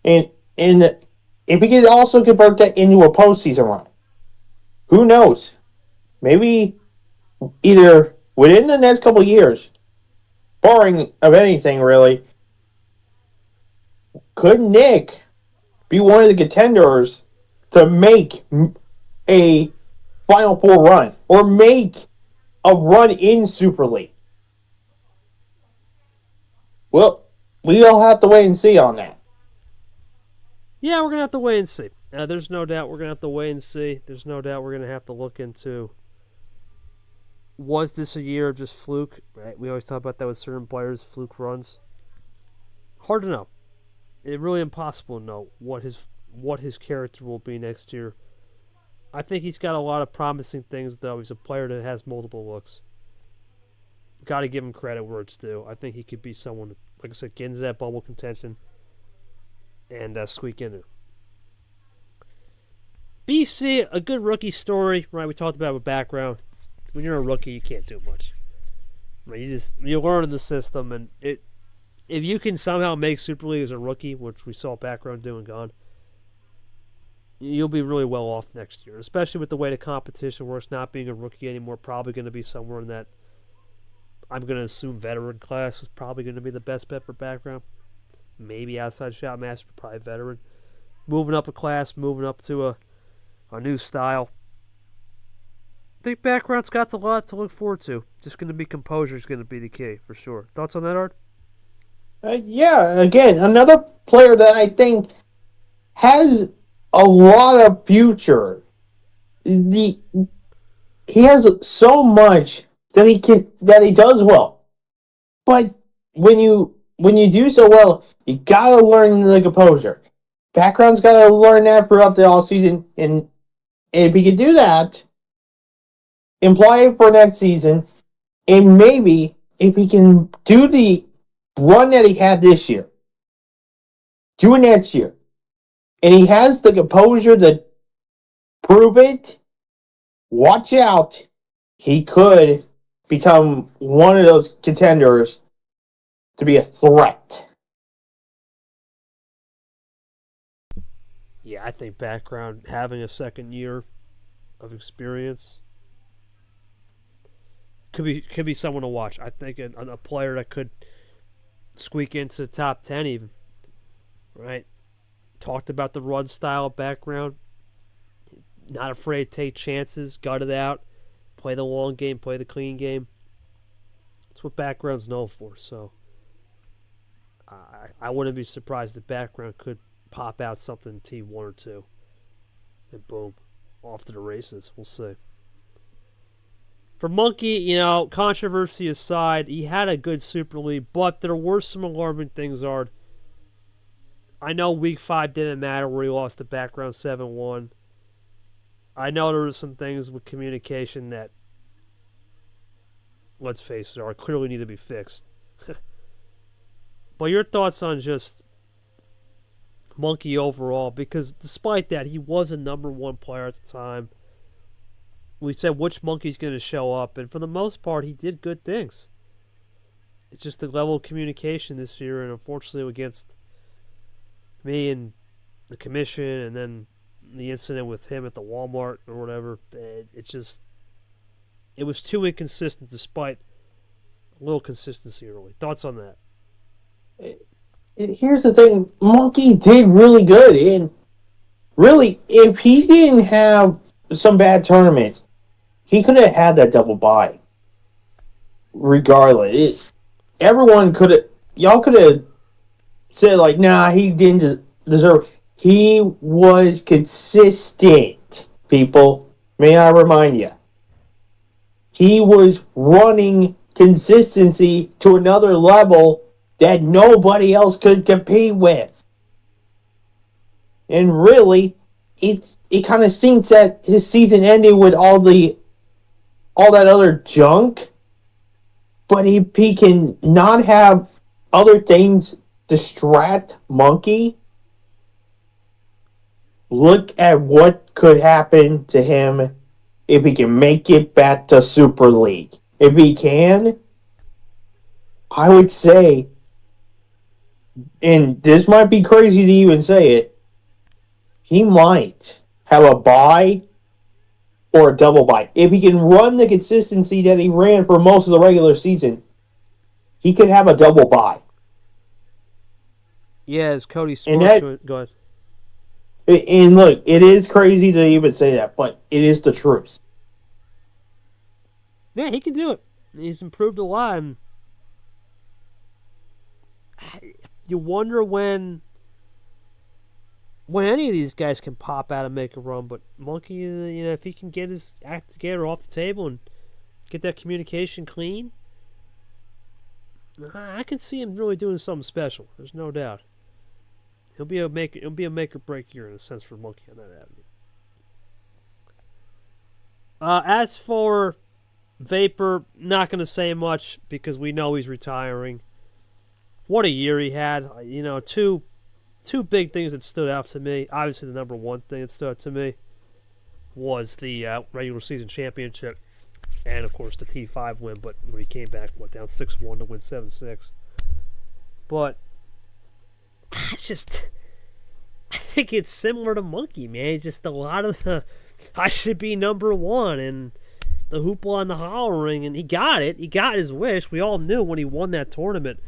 and if we can also convert that into a postseason run, who knows? Maybe either within the next couple of years, barring of anything really, could Nick be one of the contenders to make a Final Four run or make a run in Super League? Well, we'll have to wait and see on that. Yeah, we're going to have to wait and see. There's no doubt we're going to have to wait and see. There's no doubt we're going to have to look into, was this a year of just fluke? Right? We always talk about that with certain players, fluke runs. Hard to know. It's really impossible to know what his character will be next year. I think he's got a lot of promising things, though. He's a player that has multiple looks. Got to give him credit where it's due. I think he could be someone, like I said, get into that bubble contention and squeak in there. BC, a good rookie story, right? We talked about with background. When you're a rookie, you can't do much. Right? You learn in the system, and if you can somehow make Super League as a rookie, which we saw background doing gone, you'll be really well off next year, especially with the way the competition works. Not being a rookie anymore, probably going to be somewhere in that, I'm going to assume, veteran class is probably going to be the best bet for background. Maybe outside shot master, but probably veteran. Moving up a class, moving up to a new style. I think background's got a lot to look forward to. Just going to be composure is going to be the key for sure. Thoughts on that, Art? Again, another player that I think has a lot of future. He has so much that he does well, but when you do so well, you gotta learn the composure. Background's gotta learn that throughout the all season, and if he can do that, imply it for next season, and maybe if he can do the run that he had this year, do it next year, and he has the composure to prove it, watch out. He could become one of those contenders to be a threat. Yeah, I think background, having a second year of experience, could be someone to watch. I think a player that could squeak into the top 10 even. Right? Talked about the run style background. Not afraid to take chances, gut it out, play the long game, play the clean game. That's what background's known for. So I wouldn't be surprised if background could pop out something T1 or 2. And boom, off to the races. We'll see. For Monkey, controversy aside, he had a good Super League, but there were some alarming things, Ard. I know Week 5 didn't matter where he lost to background 7-1. I know there were some things with communication that, let's face it, clearly need to be fixed. But your thoughts on just Monkey overall, because despite that, he was a number 1 player at the time. We said which Monkey's going to show up, and for the most part, he did good things. It's just the level of communication this year, and unfortunately against me and the commission, and then the incident with him at the Walmart or whatever, it was too inconsistent despite a little consistency early. Thoughts on that? Here's the thing. Monkey did really good. And really, if he didn't have some bad tournaments, he could have had that double bye. Regardless. Y'all could have said, like, nah, he didn't deserve. He was consistent, people. May I remind you? He was running consistency to another level that nobody else could compete with. And really, it kind of stinks that his season ended with all that other junk. But if he can not have other things distract Monkey, look at what could happen to him if he can make it back to Super League. If he can, I would say, and this might be crazy to even say it, he might have a bye or a double bye. If he can run the consistency that he ran for most of the regular season, he could have a double bye. Yeah, as Cody Sports. Go ahead. And look, it is crazy to even say that, but it is the truth. Yeah, he can do it. He's improved a lot. And you wonder when any of these guys can pop out and make a run. But Monkey, if he can get his act together off the table and get that communication clean, I can see him really doing something special. There's no doubt. He'll be a make or break year in a sense for Monkey on that avenue. As for Vapor, not going to say much because we know he's retiring. What a year he had. Two big things that stood out to me. Obviously, the number one thing that stood out to me was the regular season championship, and of course the T5 win. But when he came back, down 6-1 to win 7-6. But I think it's similar to Monkey, man. It's just a lot of the I should be number 1 and the hoopla and the hollering, and he got it. He got his wish. We all knew when he won that tournament.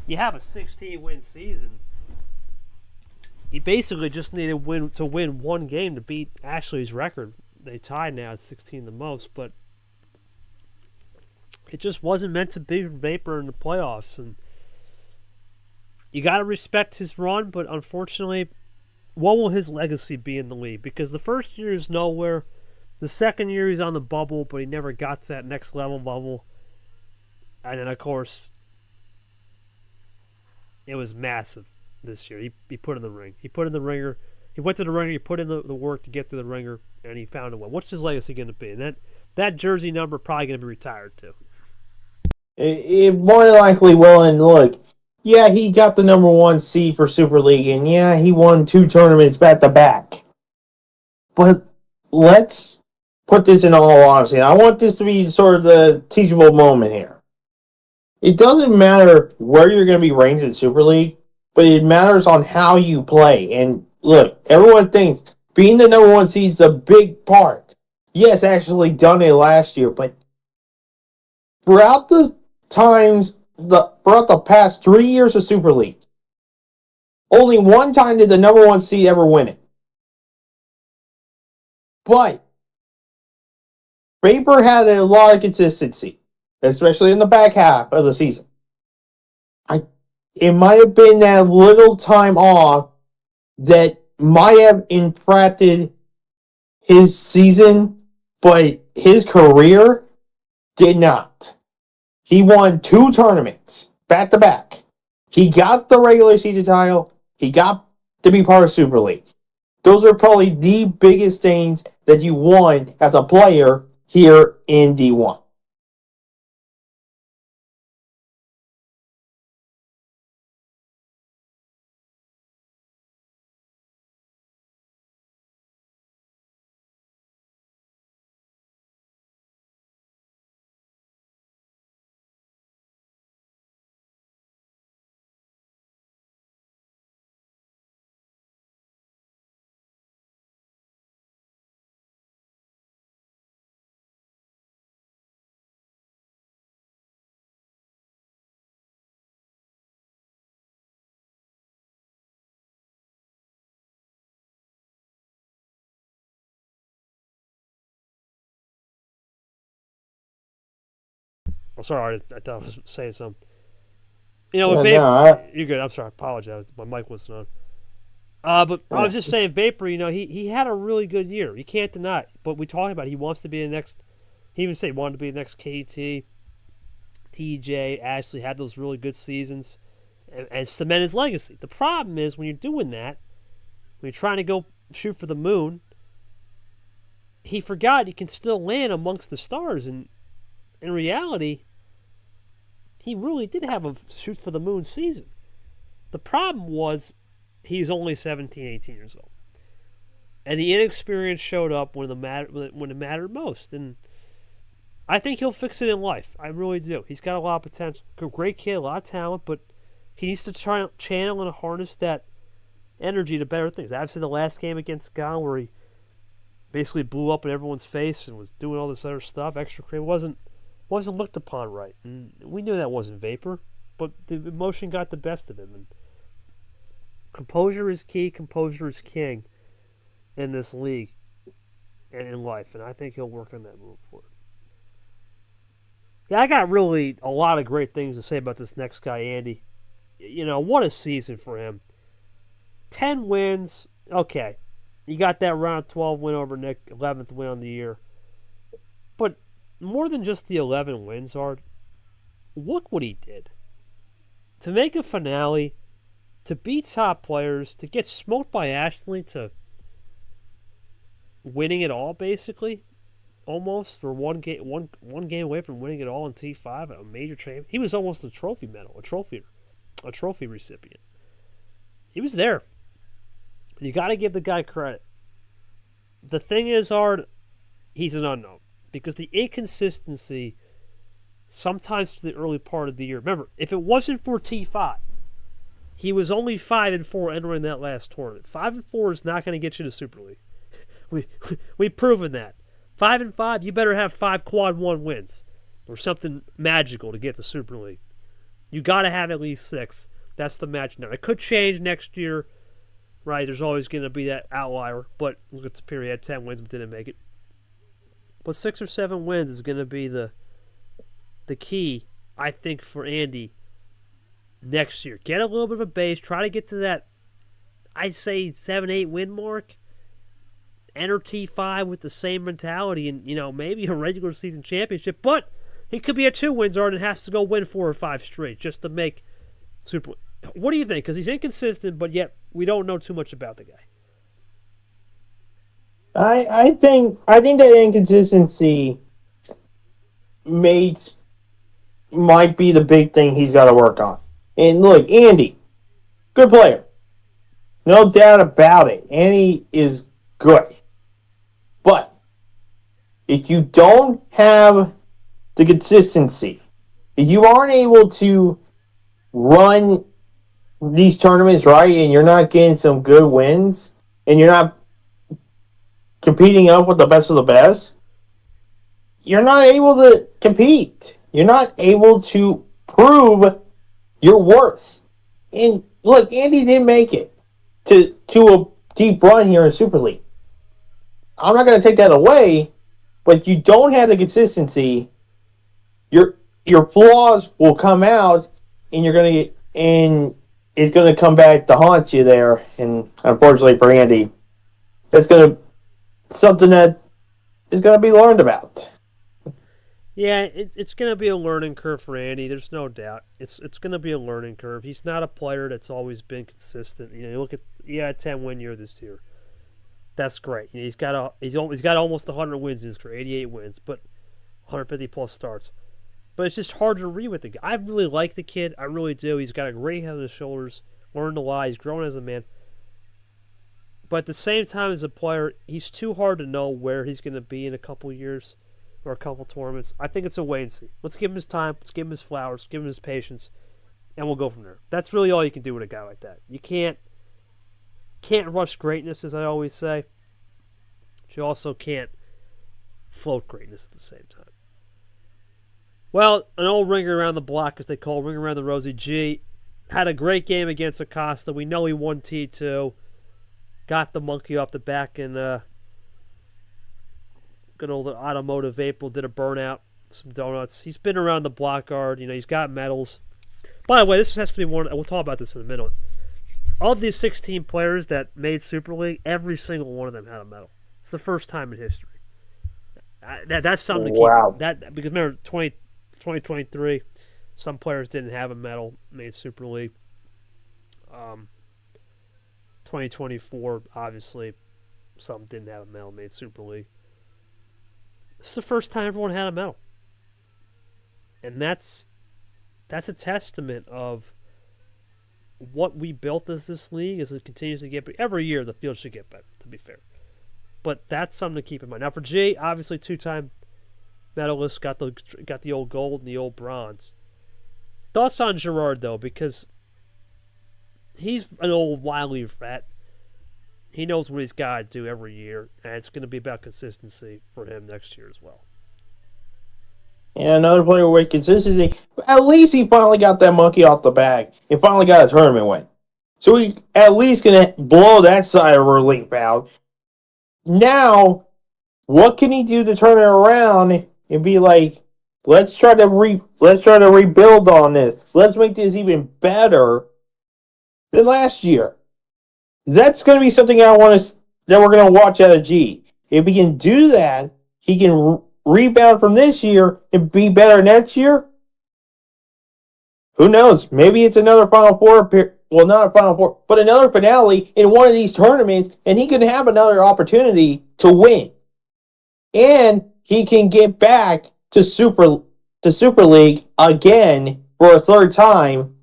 You have a 16-win season. He basically just needed to win one game to beat Ashley's record. They tied now at 16 the most, but it just wasn't meant to be Vapor in the playoffs. And you got to respect his run, but unfortunately, what will his legacy be in the league? Because the first year is nowhere. The second year he's on the bubble, but he never got to that next level bubble. And then, of course, it was massive this year. He put in the ring. He put in the ringer. He went to the ringer. He put in the work to get to the ringer, and he found a win. What's his legacy going to be? And that jersey number probably going to be retired too. It more than likely will. And look, yeah, he got the number 1 seed for Super League, and yeah, he won 2 tournaments back to back. But let's put this in all honesty. I want this to be sort of the teachable moment here. It doesn't matter where you're going to be ranked in Super League, but it matters on how you play. And look, everyone thinks being the number 1 seed is a big part. Yes, actually done it last year, but throughout the past 3 years of Super League, only one time did the number one seed ever win it. But Vapor had a lot of consistency, especially in the back half of the season. It might have been that little time off that might have impacted his season, but his career did not. He won 2 tournaments back to back. He got the regular season title. He got to be part of Super League. Those are probably the biggest things that you won as a player here in D1. Oh, sorry, I thought I was saying something. You know, Yeah, with you're good. I'm sorry. I apologize. My mic wasn't on. But I was just saying, Vapor, you know, he had a really good year. You can't deny it. But we talked about it. He wants to be the next. He even said he wanted to be the next KT. TJ, Ashley had those really good seasons and cement his legacy. The problem is when you're doing that, when you're trying to go shoot for the moon, he forgot you can still land amongst the stars. And in reality, he really did have a shoot for the moon season. The problem was he's only 17, 18 years old. And the inexperience showed up when it mattered most. And I think he'll fix it in life. I really do. He's got a lot of potential. Great kid, a lot of talent, but he needs to try to channel and harness that energy to better things. Obviously, the last game against Ghana where he basically blew up in everyone's face and was doing all this other stuff, extra cream, wasn't looked upon right. And we knew that wasn't Vapor, but the emotion got the best of him. And composure is key. Composure is king in this league and in life. And I think he'll work on that move forward. Yeah, I got really a lot of great things to say about this next guy, Andy. You know, what a season for him. 10 wins. Okay. You got that round 12 win over Nick, 11th win on the year. But more than just the 11 wins, Art, look what he did. To make a finale, to beat top players, to get smoked by Ashley, to winning it all, basically. Almost, or one game away from winning it all in T5, a major champion. He was almost a trophy medal, a trophy recipient. He was there. And you got to give the guy credit. The thing is, Hard, he's an unknown because the inconsistency sometimes to the early part of the year. Remember, if it wasn't for T5, he was only 5-4 entering that last tournament. 5-4 is not going to get you to Super League. We've proven that. 5-5, you better have 5 quad 1 wins or something magical to get the Super League. You got to have at least 6. That's the match now. It could change next year, right? There's always going to be that outlier, but look at Superior. He had 10 wins but didn't make it. But 6 or 7 wins is going to be the key, I think, for Andy next year. Get a little bit of a base. Try to get to that, I'd say, 7-8 win mark. Enter T5 with the same mentality and, you know, maybe a regular season championship. But he could be a 2 wins and has to go win 4 or 5 straight just to make Super. What do you think? Because he's inconsistent, but yet we don't know too much about the guy. I think that inconsistency might be the big thing he's got to work on. And look, Andy, good player. No doubt about it. Andy is good. But if you don't have the consistency, if you aren't able to run these tournaments right and you're not getting some good wins and you're not competing up with the best of the best, you're not able to compete. You're not able to prove your worth. And look, Andy didn't make it to a deep run here in Super League. I'm not going to take that away, but you don't have the consistency. Your your flaws will come out, and you're going to get and it's going to come back to haunt you there. And unfortunately for Andy, that's going to something that is going to be learned about. Yeah, it's going to be a learning curve for Andy. There's no doubt. It's going to be a learning curve. He's not a player that's always been consistent. You look at he had a 10-win year this year. That's great. He's got almost 100 wins in his career, 88 wins, but 150 plus starts. But it's just hard to read with the guy. I really like the kid. I really do. He's got a great head on his shoulders. Learned a lot. He's grown as a man. But at the same time, as a player, he's too hard to know where he's going to be in a couple years or a couple tournaments. I think it's a wait and see. Let's give him his time. Let's give him his flowers. Give him his patience, and we'll go from there. That's really all you can do with a guy like that. You can't rush greatness, as I always say. But you also can't float greatness at the same time. Well, an old ringer around the block, as they call it, ring around the rosy. G had a great game against Acosta. We know he won T2. Got the monkey off the back in good old automotive April. Did a burnout, some donuts. He's been around the block guard. He's got medals. By the way, this has to be one. We'll talk about this in a minute. Of these 16 players that made Super League, every single one of them had a medal. It's the first time in history. That's something to keep. Wow. Because remember, 2023, some players didn't have a medal, made Super League. 2024, obviously, some didn't have a medal, made Super League. This is the first time everyone had a medal. And that's a testament of what we built as this league as it continues to get better. Every year the field should get better, to be fair. But that's something to keep in mind. Now for G, obviously two-time medalist, got the old gold and the old bronze. Thoughts on Gerard, though, because he's an old wily vet. He knows what he's got to do every year, and it's going to be about consistency for him next year as well. Yeah, another player with consistency. At least he finally got that monkey off the back and finally got a tournament win. So he at least can blow that side of relief out. Now, what can he do to turn it around and be like, let's try to rebuild on this. Let's make this even better than last year. That's going to be something that we're going to watch out of G. If he can do that, he can rebound from this year and be better next year. Who knows? Maybe it's another Final Four. Well, not a Final Four, but another finale in one of these tournaments, and he can have another opportunity to win. And he can get back to Super League again for a third time.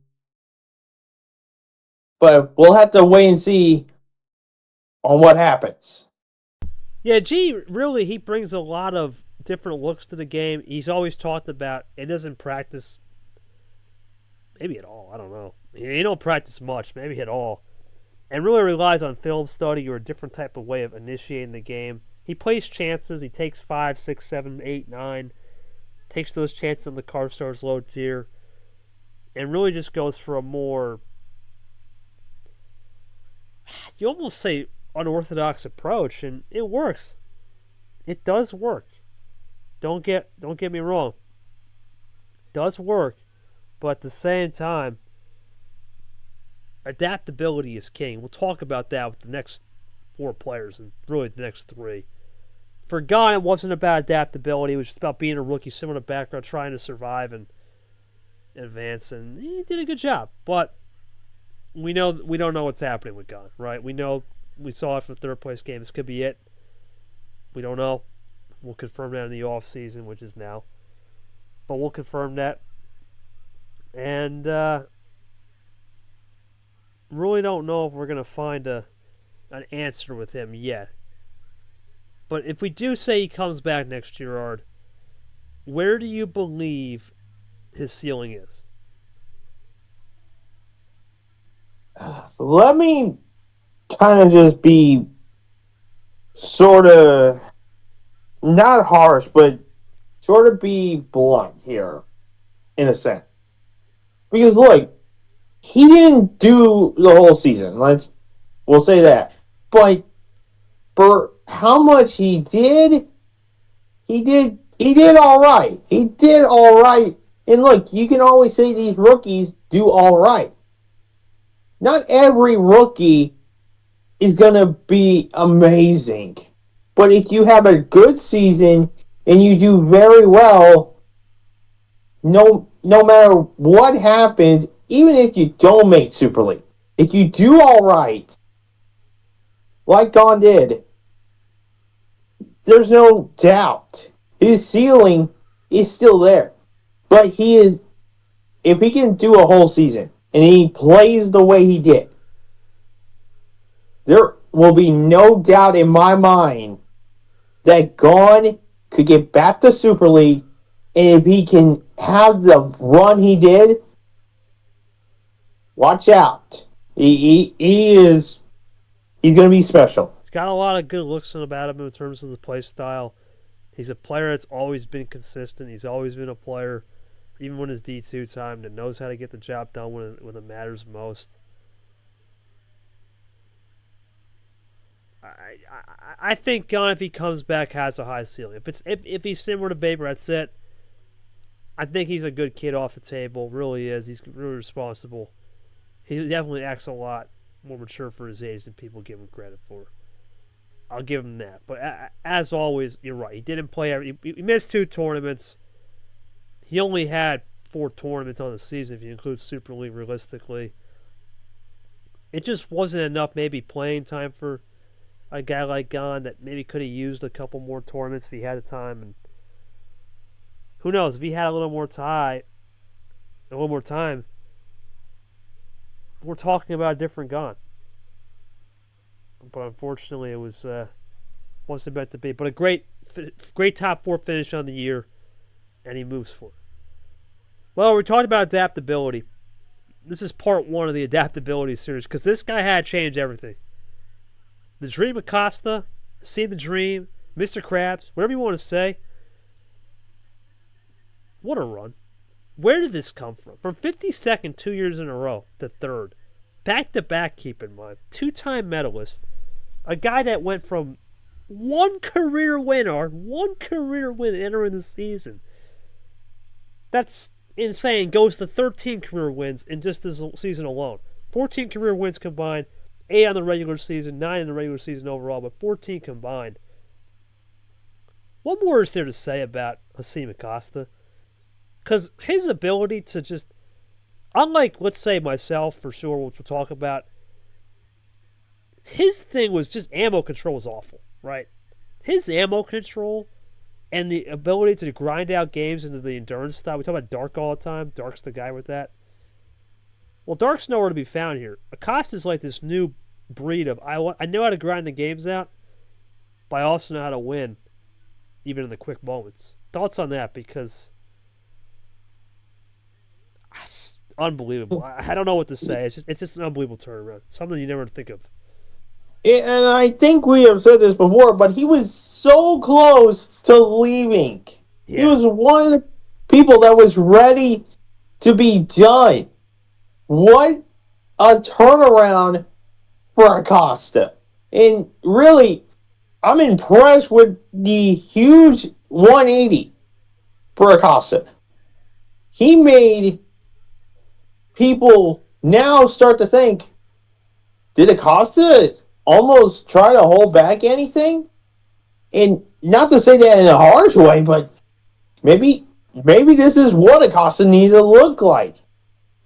But we'll have to wait and see on what happens. Yeah, G, really, he brings a lot of different looks to the game. He's always talked about it doesn't practice maybe at all. I don't know. He don't practice much, maybe at all. And really relies on film study or a different type of way of initiating the game. He plays chances. He takes 5, 6, 7, 8, 9. Takes those chances on the car stars low tier. And really just goes for a more, you almost say, unorthodox approach, and it works. It does work. Don't get me wrong. It does work, but at the same time, adaptability is king. We'll talk about that with the next 4 players and really the next 3. For Gon, it wasn't about adaptability. It was just about being a rookie, sitting in the background, trying to survive and advance, and he did a good job. But we don't know what's happening with Gon, right? We saw it for the third place game. This could be it. We don't know. We'll confirm that in the off season, which is now. But we'll confirm that. And really don't know if we're going to find an answer with him yet. But if we do say he comes back next year, Ard, where do you believe his ceiling is? Let me kind of just be sort of not harsh, but sort of be blunt here. in a sense. Because look, he didn't do the whole season. We'll say that. But for how much he did all right. He did all right. And look, you can always say these rookies do all right. Not every rookie is going to be amazing. But if you have a good season and you do very well, no matter what happens, even if you don't make Super League, if you do all right, like Gon did, there's no doubt his ceiling is still there. But if he can do a whole season and he plays the way he did, there will be no doubt in my mind that Gon could get back to Super League, and if he can have the run he did, watch out. He's going to be special. He's got a lot of good looks about him in terms of the play style. He's a player that's always been consistent. He's always been a player, even when it's D2 time, that knows how to get the job done when it matters most. I think Gon, if he comes back, has a high ceiling. If he's similar to Vapor, that's it. I think he's a good kid off the table. Really is. He's really responsible. He definitely acts a lot more mature for his age than people give him credit for. I'll give him that. But as always, you're right. He didn't play. He missed 2 tournaments. He only had 4 tournaments on the season if you include Super League realistically. It just wasn't enough maybe playing time for a guy like Gon that maybe could have used a couple more tournaments if he had the time. And who knows, if he had a little more time, we're talking about a different Gon. But unfortunately, it wasn't meant to be. But a great top 4 finish on the year, and he moves forward. Well, we talked about adaptability. This is part 1 of the adaptability series because this guy had changed everything. The Dream Acosta, See the Dream, Mr. Krabs, whatever you want to say. What a run. Where did this come from? From 52nd 2 years in a row to 3rd. Back-to-back, keep in mind. 2-time medalist. A guy that went from one career win entering the season. That's insane. Goes to 13 career wins in just this season alone. 14 career wins combined. 8 on the regular season, 9 in the regular season overall, but 14 combined. What more is there to say about Hasim Acosta? Because his ability to just, unlike, let's say, myself, for sure, which we'll talk about, his thing was just ammo control was awful, right? His ammo control and the ability to grind out games into the endurance style. We talk about Dark all the time. Dark's the guy with that. Well, Dark's nowhere to be found here. Acosta's like this new breed of, I know how to grind the games out, but I also know how to win, even in the quick moments. Thoughts on that? Because it's unbelievable. I don't know what to say. It's just an unbelievable turnaround. Something you never think of. And I think we have said this before, but he was so close to leaving. Yeah. He was one of the people that was ready to be done. What a turnaround for Acosta. And really, I'm impressed with the huge 180 for Acosta. He made people now start to think, did Acosta almost try to hold back anything? And not to say that in a harsh way, but maybe this is what Acosta needed to look like.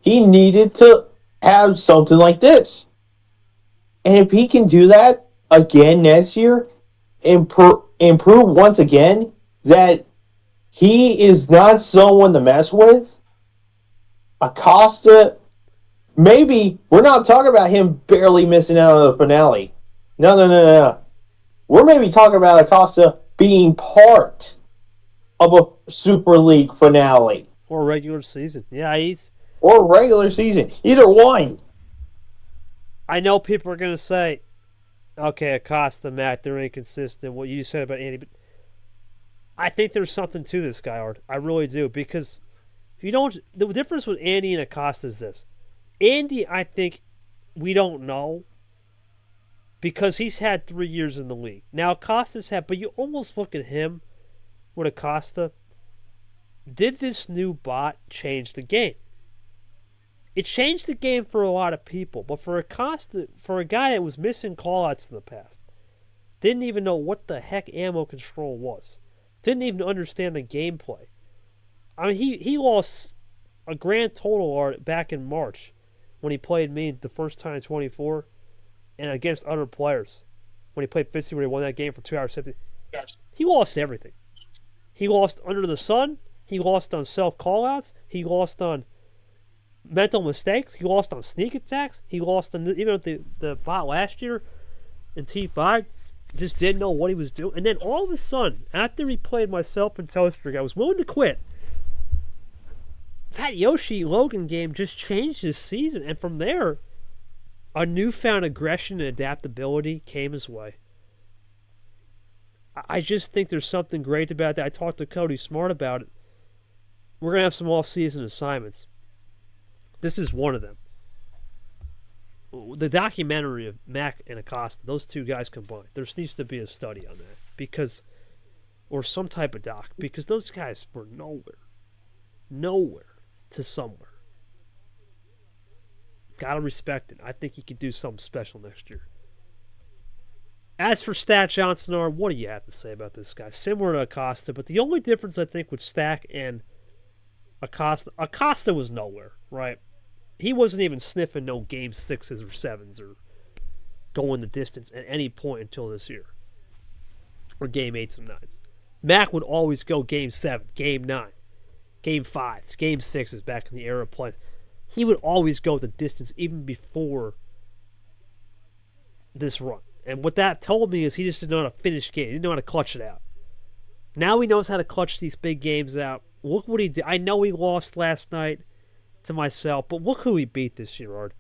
He needed to have something like this. And if he can do that again next year, improve once again that he is not someone to mess with, Acosta, maybe we're not talking about him barely missing out on the finale. No. We're maybe talking about Acosta being part of a Super League finale. Or regular season. Yeah, or regular season. Either one. I know people are going to say, okay, Acosta, Matt, they're inconsistent. What you said about Andy. But I think there's something to this guy, Art. I really do. Because You don't. The difference with Andy and Acosta is this. Andy, I think, we don't know because he's had 3 years in the league. Now Acosta's had, but you almost look at him with Acosta. Did this new bot change the game? It changed the game for a lot of people, but for Acosta, for a guy that was missing callouts in the past, didn't even know what the heck ammo control was, didn't even understand the gameplay. I mean, he lost a grand total art back in March when he played me the first time in 24 and against other players. When he played 50 where he won that game for 2 hours 50. He lost everything. He lost under the sun. He lost on self callouts. He lost on mental mistakes. He lost on sneak attacks. He lost on even at the bot last year in T5. Just didn't know what he was doing. And then all of a sudden, after he played myself and Toaster, I was willing to quit. That Yoshi Logan game just changed his season. And from there, a newfound aggression and adaptability came his way. I just think there's something great about that. I talked to Cody Smart about it. We're going to have some off-season assignments. This is one of them. The documentary of Mac and Acosta, those two guys combined, there needs to be a study on that. Because, or some type of doc, because those guys were nowhere to somewhere. Gotta respect it. I think he could do something special next year. As for Stat Johnson, what do you have to say about this guy? Similar to Acosta, but the only difference I think with Stack and Acosta was nowhere, right? He wasn't even sniffing no game 6s or 7s or going the distance at any point until this year. Or game 8s and 9s. Mac would always go game 7, game 9, game 5s, game 6s back in the era of play. He would always go the distance even before this run. And what that told me is he just didn't know how to finish game. He didn't know how to clutch it out. Now he knows how to clutch these big games out. Look what he did. I know he lost last night to myself, but look who he beat this year, Ard.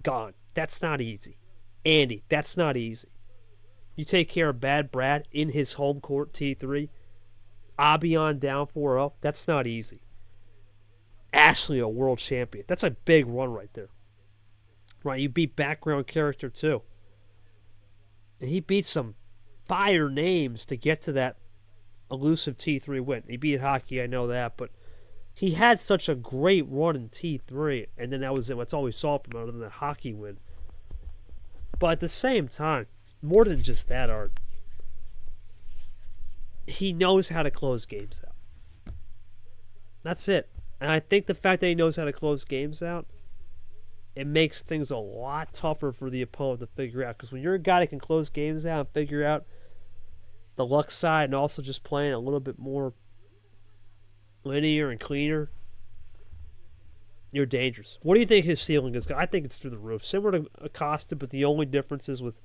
Gone. That's not easy. Andy, that's not easy. You take care of Bad Brad in his home court, T3. Abion down 4-0. That's not easy. Ashley, a world champion. That's a big run right there. Right, you beat background character too. And he beat some fire names to get to that elusive T3 win. He beat Hockey, I know that, but he had such a great run in T3, and then that was it. That's all we saw from him other than the Hockey win. But at the same time, more than just that, Art, he knows how to close games out. That's it. And I think the fact that he knows how to close games out, it makes things a lot tougher for the opponent to figure out. Because when you're a guy that can close games out and figure out the luck side and also just playing a little bit more linear and cleaner, you're dangerous. What do you think his ceiling is? I think it's through the roof. Similar to Acosta, but the only difference is with,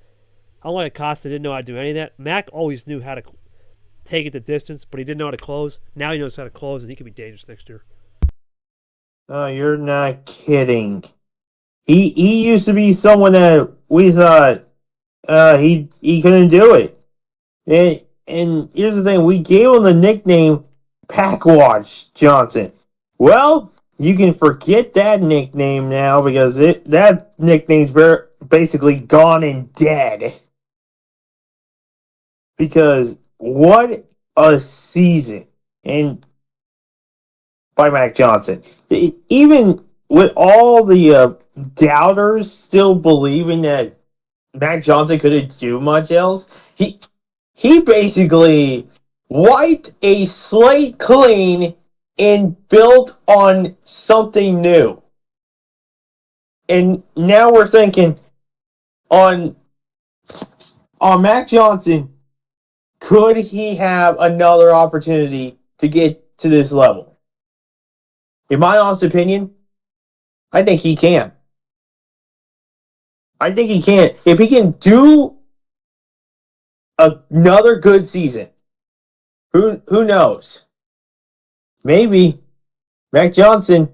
unlike Acosta, didn't know how to do any of that. Mac always knew how to take it the distance, but he didn't know how to close. Now he knows how to close, and he could be dangerous next year. Oh, you're not kidding. He used to be someone that we thought he couldn't do it. And here's the thing, we gave him the nickname Packwatch Johnson. Well, you can forget that nickname now because that nickname's basically gone and dead. Because what a season. And by Mac Johnson. Even with all the doubters still believing that Mac Johnson couldn't do much else, he basically wiped a slate clean and built on something new. And now we're thinking on Mac Johnson, could he have another opportunity to get to this level? In my honest opinion, I think he can. I think he can. If he can do another good season, who knows? Maybe Mac Johnson,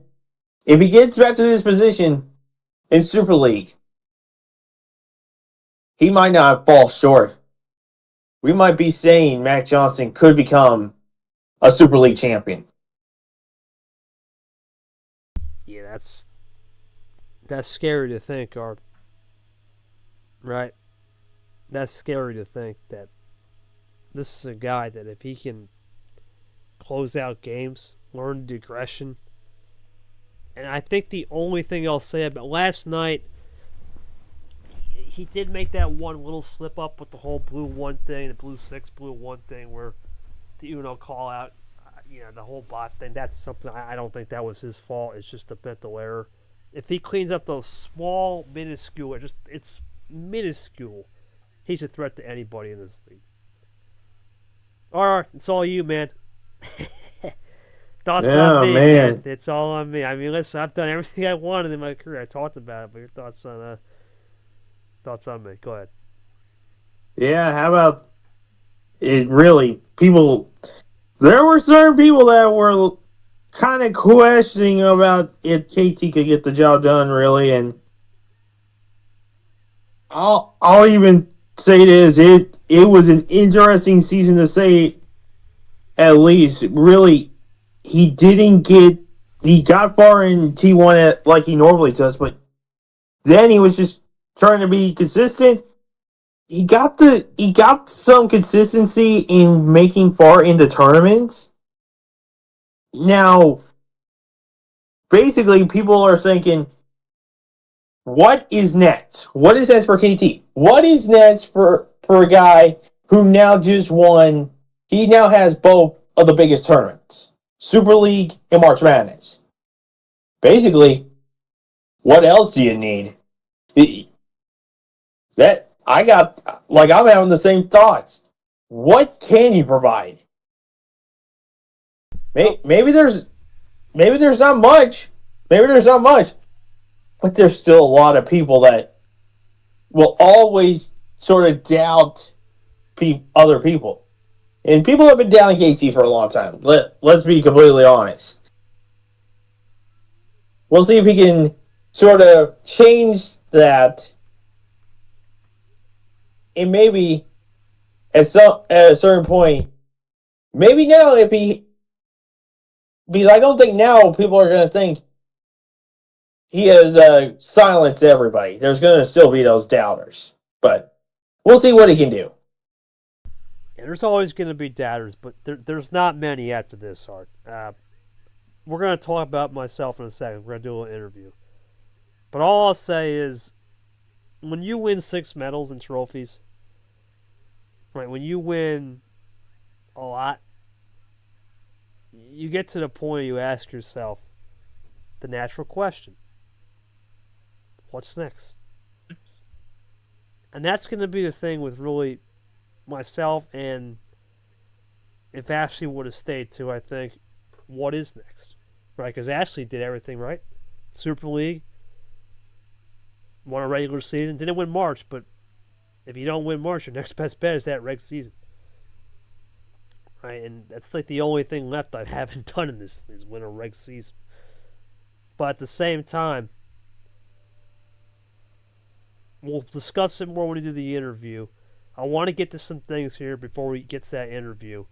if he gets back to this position in Super League, he might not fall short. We might be saying Mac Johnson could become a Super League champion. that's scary to think, Art. Right? That's scary to think that this is a guy that if he can close out games, learn digression, and I think the only thing I'll say about last night, he did make that one little slip up with the whole blue one thing, the blue six, blue one thing, where the Uno call out, the whole bot thing. That's something I don't think that was his fault. It's just a mental error. If he cleans up those small, minuscule, it's minuscule, he's a threat to anybody in this league. All right, it's all you, man. Thoughts on me, man. It's all on me. I mean, listen, I've done everything I wanted in my career. I talked about it, but your thoughts on me? Go ahead. Yeah, how about it? Really, people. There were certain people that were kind of questioning about if KT could get the job done, really, and I'll even say this: it was an interesting season to say, at least. Really, he didn't get. He got far in T1 like he normally does, but then he was just trying to be consistent. He got some consistency in making far into tournaments. Now, basically, people are thinking, what is next? What is next for KT? What is next for a guy who now just won? He now has both of the biggest tournaments, Super League and March Madness. Basically, what else do you need? That I got, like, I'm having the same thoughts. What can you provide? Maybe there's not much. Maybe there's not much. But there's still a lot of people that will always sort of doubt other people. And people have been doubting KT for a long time. Let's be completely honest. We'll see if he can sort of change that. And maybe at a certain point, maybe now because I don't think now people are going to think he has silenced everybody. There's going to still be those doubters. But we'll see what he can do. Yeah, there's always going to be doubters, but there's not many after this, Art. We're going to talk about myself in a second. We're going to do a little interview. But all I'll say is, when you win 6 medals and trophies, right, when you win a lot, you get to the point you ask yourself the natural question: what's next? And that's going to be the thing with really myself, and if Ashley would have stayed too, I think, what is next? Right? Because Ashley did everything right. Super League, won a regular season, didn't win March, but if you don't win March, your next best bet is that reg season. Right? And that's like the only thing left I haven't done in this is win a reg season. But at the same time, we'll discuss it more when we do the interview. I want to get to some things here before we get to that interview.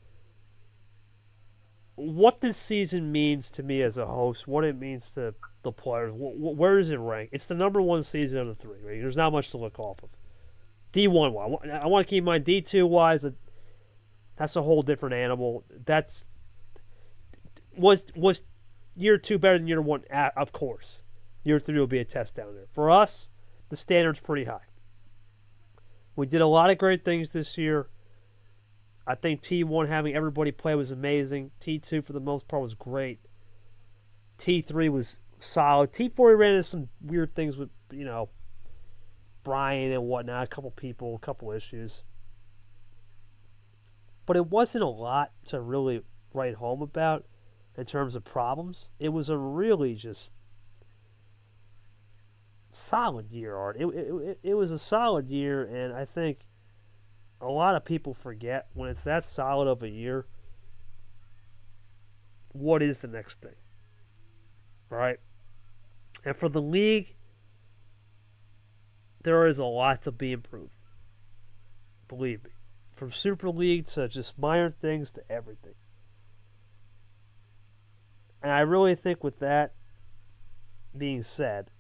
What this season means to me as a host, what it means to the players, where does it rank? It's the number 1 season of the 3. Right? There's not much to look off of. D1 I want to keep in mind D2 wise. That's a whole different animal. Was year 2 better than year 1? Of course. Year 3 will be a test down there. For us, the standard's pretty high. We did a lot of great things this year. I think T1 having everybody play was amazing. T2 for the most part was great. T3 was solid. T4 ran into some weird things with, Brian and whatnot. A couple issues. But it wasn't a lot to really write home about in terms of problems. It was a really just solid year, Art. It was a solid year, and I think a lot of people forget when it's that solid of a year, what is the next thing? Right? And for the league, there is a lot to be improved. Believe me. From Super League to just minor things to everything. And I really think with that, being said,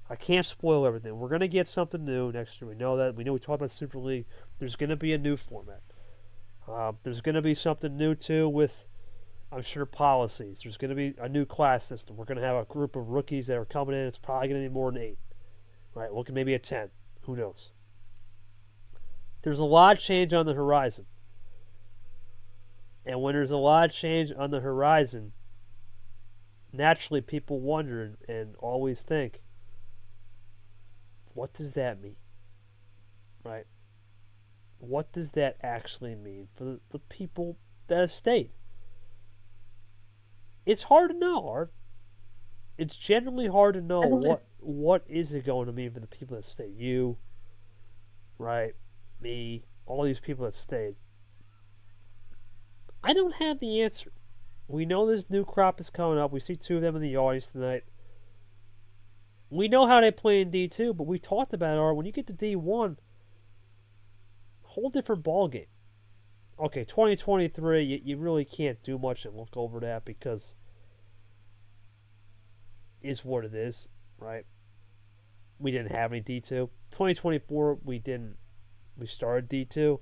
I can't spoil everything. We're going to get something new next year. We know that. We know we talked about Super League. There's going to be a new format. There's going to be something new, too, with, I'm sure, policies. There's going to be a new class system. We're going to have a group of rookies that are coming in. It's probably going to be more than 8. Right? Looking maybe at 10. Who knows? There's a lot of change on the horizon. And when there's a lot of change on the horizon, naturally people wonder and always think, what does that mean? Right? What does that actually mean for the people that have stayed? It's hard to know, Art. It's generally hard to know what is it going to mean for the people that stayed. You, right? Me, all these people that stayed. I don't have the answer. We know this new crop is coming up. We see 2 of them in the audience tonight. We know how they play in D2, but we talked about it. When you get to D1, whole different ballgame. Okay, 2023, you really can't do much and look over that because it's what it is, right? We didn't have any D2. 2024, we didn't. We started D2.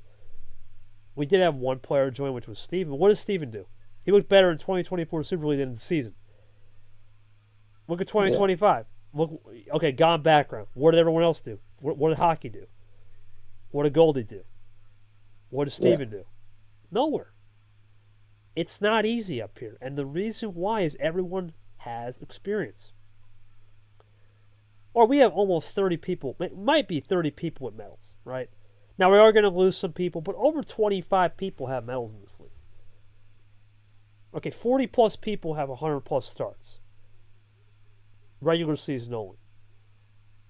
We did have one player join, which was Steven. What does Steven do? He looked better in 2024 Super League than in the season. Look at 2025. Yeah. Look, okay, gone background. What did everyone else do? What did Hockey do? What did Goldie do? What did Steven do? Nowhere. It's not easy up here. And the reason why is everyone has experience. Or we have almost 30 people. It might be 30 people with medals, right? Now, we are going to lose some people, but over 25 people have medals in this league. Okay, 40-plus people have 100-plus starts. Regular season only.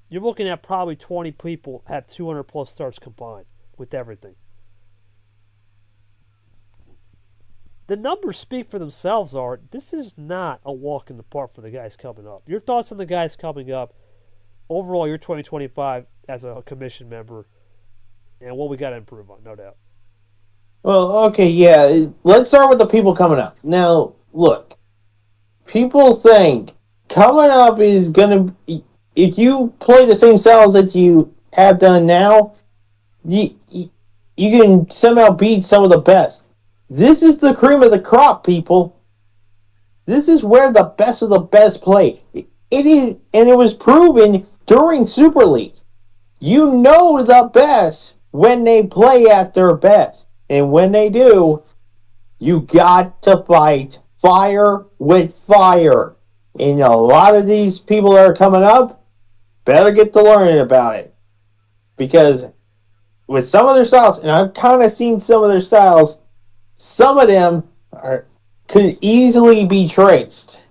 You're looking at probably 20 people have 200-plus starts combined with everything. The numbers speak for themselves, Art. This is not a walk in the park for the guys coming up. Your thoughts on the guys coming up, overall, your 2025 as a commission member, and what we got to improve on, no doubt. Well, okay, yeah. Let's start with the people coming up. Now, look. People think coming up is going to... If you play the same styles that you have done now, you can somehow beat some of the best. This is the cream of the crop, people. This is where the best of the best play. It is, and it was proven during Super League. You know the best when they play at their best. And when they do, you got to fight fire with fire. And a lot of these people that are coming up better get to learning about it. Because with some of their styles, and I've kind of seen some of their styles, some of them could easily be traced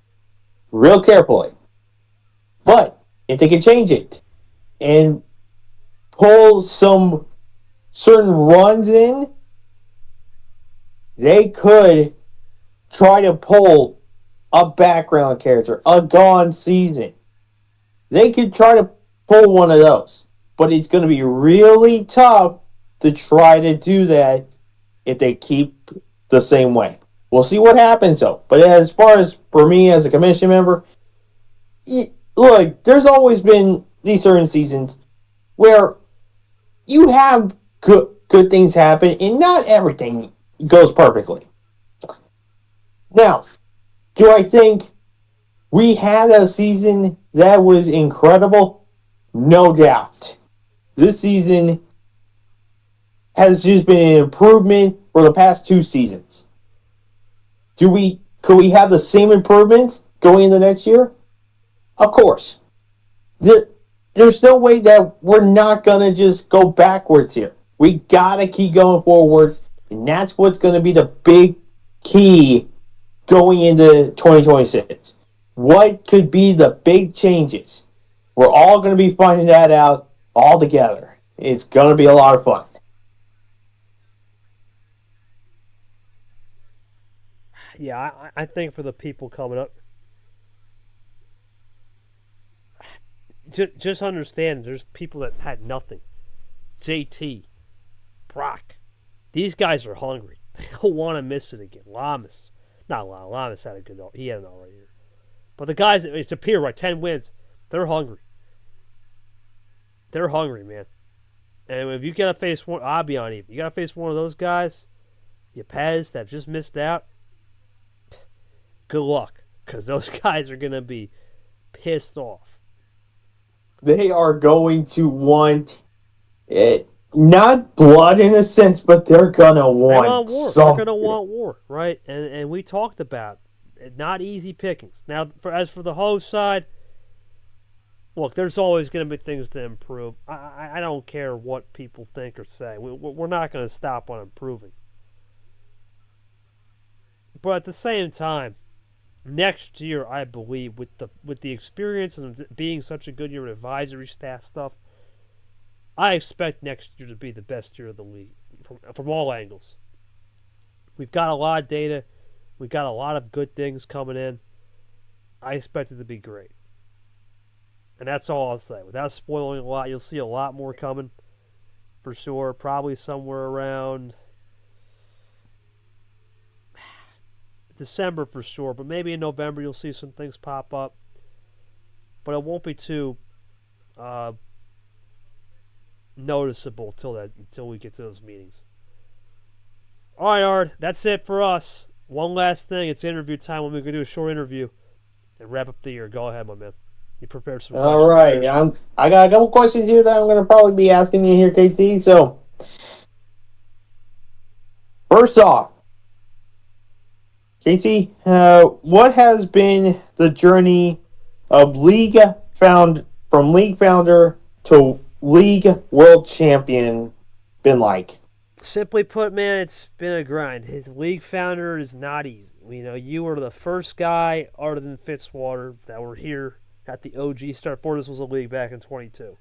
real carefully. But if they can change it and pull some certain runs in, they could try to pull a background character, a Gone Season. They could try to pull one of those. But it's going to be really tough to try to do that if they keep the same way. We'll see what happens, though. But as far as for me as a commission member, look, there's always been these certain seasons where you have good things happen, and not everything goes perfectly. Now, do I think we had a season that was incredible? No doubt. This season has just been an improvement for the past 2 seasons. Could we have the same improvements going into next year? Of course. There's no way that we're not going to just go backwards here. We got to keep going forwards, and that's what's going to be the big key going into 2026. What could be the big changes? We're all going to be finding that out all together. It's going to be a lot of fun. Yeah, I think for the people coming up, just understand there's people that had nothing. JT, Brock, these guys are hungry. They don't want to miss it again. Lamas had a good. He had an alright year. But the guys, it's a peer, right? 10 wins. They're hungry. They're hungry, man. And if you got to face one, I'll be on even. You got to face one of those guys, your Pez that just missed out. Good luck, because those guys are going to be pissed off. They are going to want it, not blood in a sense, but they're gonna want war. something. They're going to want war, right? And we talked about it. Not easy pickings. Now, as for the host side, look, there's always going to be things to improve. I don't care what people think or say. We're not going to stop on improving. But at the same time, next year, I believe, with the experience and being such a good year with advisory staff stuff, I expect next year to be the best year of the league from all angles. We've got a lot of data. We've got a lot of good things coming in. I expect it to be great. And that's all I'll say. Without spoiling a lot, you'll see a lot more coming for sure. Probably somewhere around December for sure. But maybe in November you'll see some things pop up. But it won't be too noticeable until we get to those meetings. All right, Ard. That's it for us. One last thing. It's interview time. We're going to do a short interview and wrap up the year. Go ahead, my man. You prepared some questions. All right. I got a couple questions here that I'm going to probably be asking you here, KT. So, first off, KT, what has been the journey of from league founder to league world champion been like? Simply put, man, it's been a grind. His league founder is not easy. You were the first guy other than Fitzwater that were here at the OG start. Fortis was a league back in 22.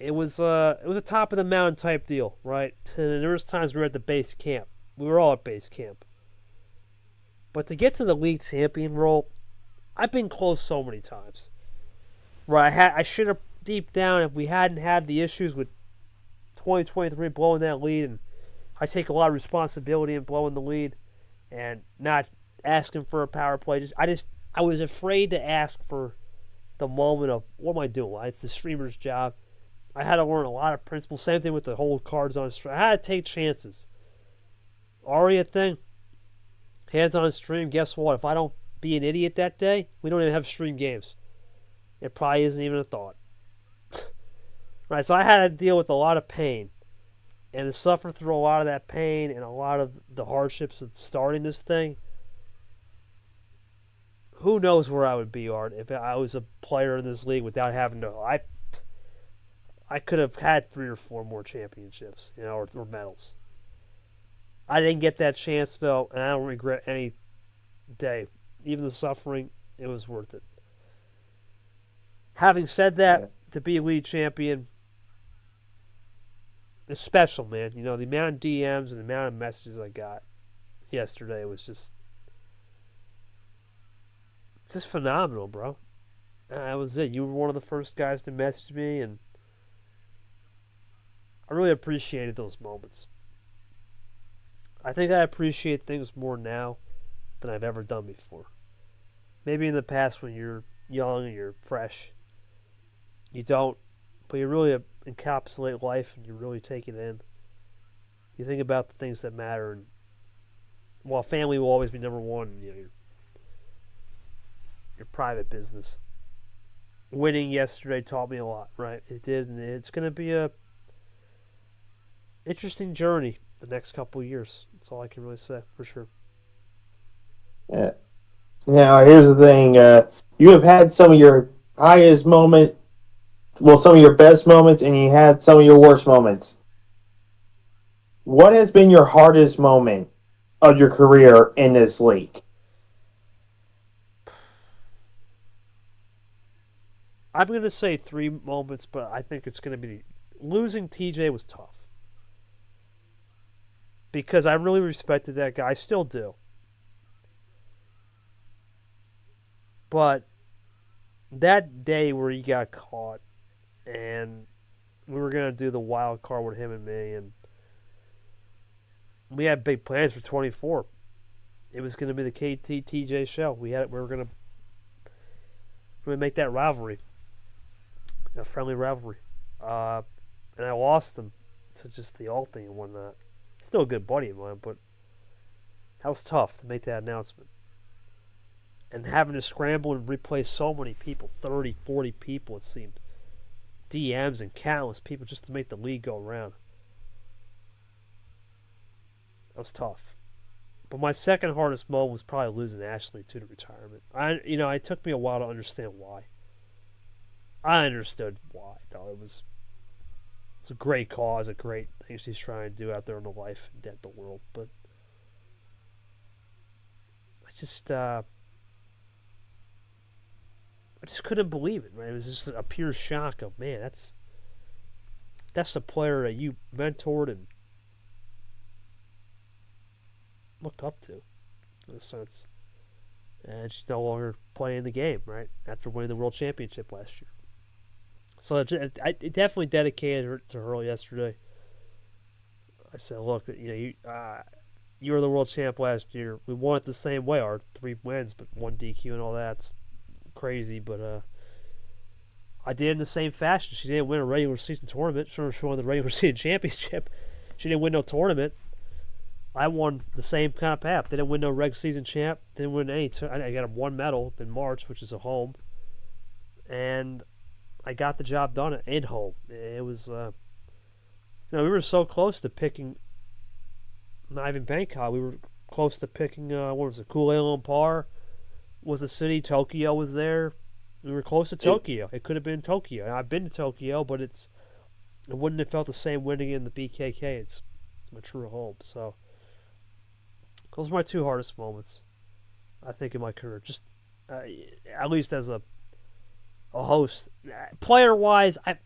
It was a top of the mountain type deal, right? And there was times we were at the base camp. We were all at base camp. But to get to the league champion role, I've been close so many times. Right, I should have deep down, if we hadn't had the issues with 2023 blowing that lead, and I take a lot of responsibility in blowing the lead and not asking for a power play. I was afraid to ask for the moment of, what am I doing? It's the streamer's job. I had to learn a lot of principles. Same thing with the whole cards on stream. I had to take chances. Already a thing. Hands on stream, guess what? If I don't be an idiot that day, we don't even have stream games. It probably isn't even a thought. Right, so I had to deal with a lot of pain. And to suffer through a lot of that pain and a lot of the hardships of starting this thing, who knows where I would be, Art, if I was a player in this league without having to. I could have had 3 or 4 more championships, or medals. I didn't get that chance, though, and I don't regret any day. Even the suffering, it was worth it. Having said that, to be a league champion, it's special, man. The amount of DMs and the amount of messages I got yesterday was just phenomenal, bro. That was it. You were one of the first guys to message me, and I really appreciated those moments. I think I appreciate things more now than I've ever done before. Maybe in the past when you're young and you're fresh, you don't, but you really encapsulate life and you really take it in. You think about the things that matter, and while family will always be number one, your private business. Winning yesterday taught me a lot, right? It did, and it's going to be a interesting journey the next couple of years. That's all I can really say, for sure. Yeah. Now, here's the thing. You have had some of your highest moments, some of your best moments, and you had some of your worst moments. What has been your hardest moment of your career in this league? I'm going to say 3 moments, but I think it's going to be losing TJ was tough. Because I really respected that guy. I still do. But that day where he got caught and we were going to do the wild card with him and me, and we had big plans for 24. it was going to be the KT TJ show. We were going to make that rivalry, a friendly rivalry, and I lost him to just the alt thing and whatnot. Still a good buddy of mine, but that was tough to make that announcement. And having to scramble and replace so many people, 30, 40 people it seemed. DMs and countless people just to make the league go around. That was tough. But my second hardest moment was probably losing Ashley to the retirement. It took me a while to understand why. I understood why, though. It's a great cause, a great thing she's trying to do out there in the life and death of the world. But I just couldn't believe it, man. It was just a pure shock of, man, that's a player that you mentored and looked up to, in a sense. And she's no longer playing the game, right? After winning the World Championship last year. So it definitely dedicated her to her yesterday. I said, look, you were the world champ last year. We won it the same way. Our 3 wins, but 1 DQ and all that's crazy. But I did it in the same fashion. She didn't win a regular season tournament. Sure, she won the regular season championship. She didn't win no tournament. I won the same kind of path. Didn't win no regular season champ. Didn't win any. I got 1 medal in March, which is a home. And I got the job done in home. It was, we were so close to picking, not even Bangkok, we were close to picking, Kuala Lumpur was the city, Tokyo was there. We were close to Tokyo. It could have been Tokyo. And I've been to Tokyo, but it wouldn't have felt the same winning in the BKK. It's my true home. So those are my 2 hardest moments, I think, in my career. Just at least as a host. Player-wise, I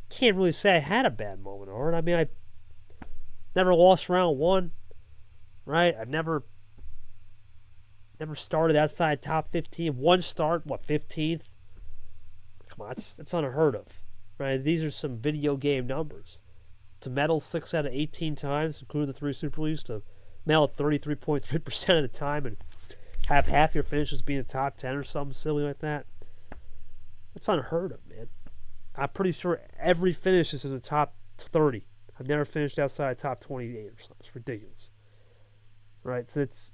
can't really say I had a bad moment, Art. I mean, I never lost round 1, right? I've never started outside top 15. 1 start, 15th? Come on, that's unheard of, right? These are some video game numbers. To medal 6 out of 18 times, including the 3 Super Leagues, to medal 33.3% of the time and have half your finishes being a top 10 or something silly like that. That's unheard of, man. I'm pretty sure every finish is in the top 30. I've never finished outside top 28 or something. It's ridiculous. Right? So it's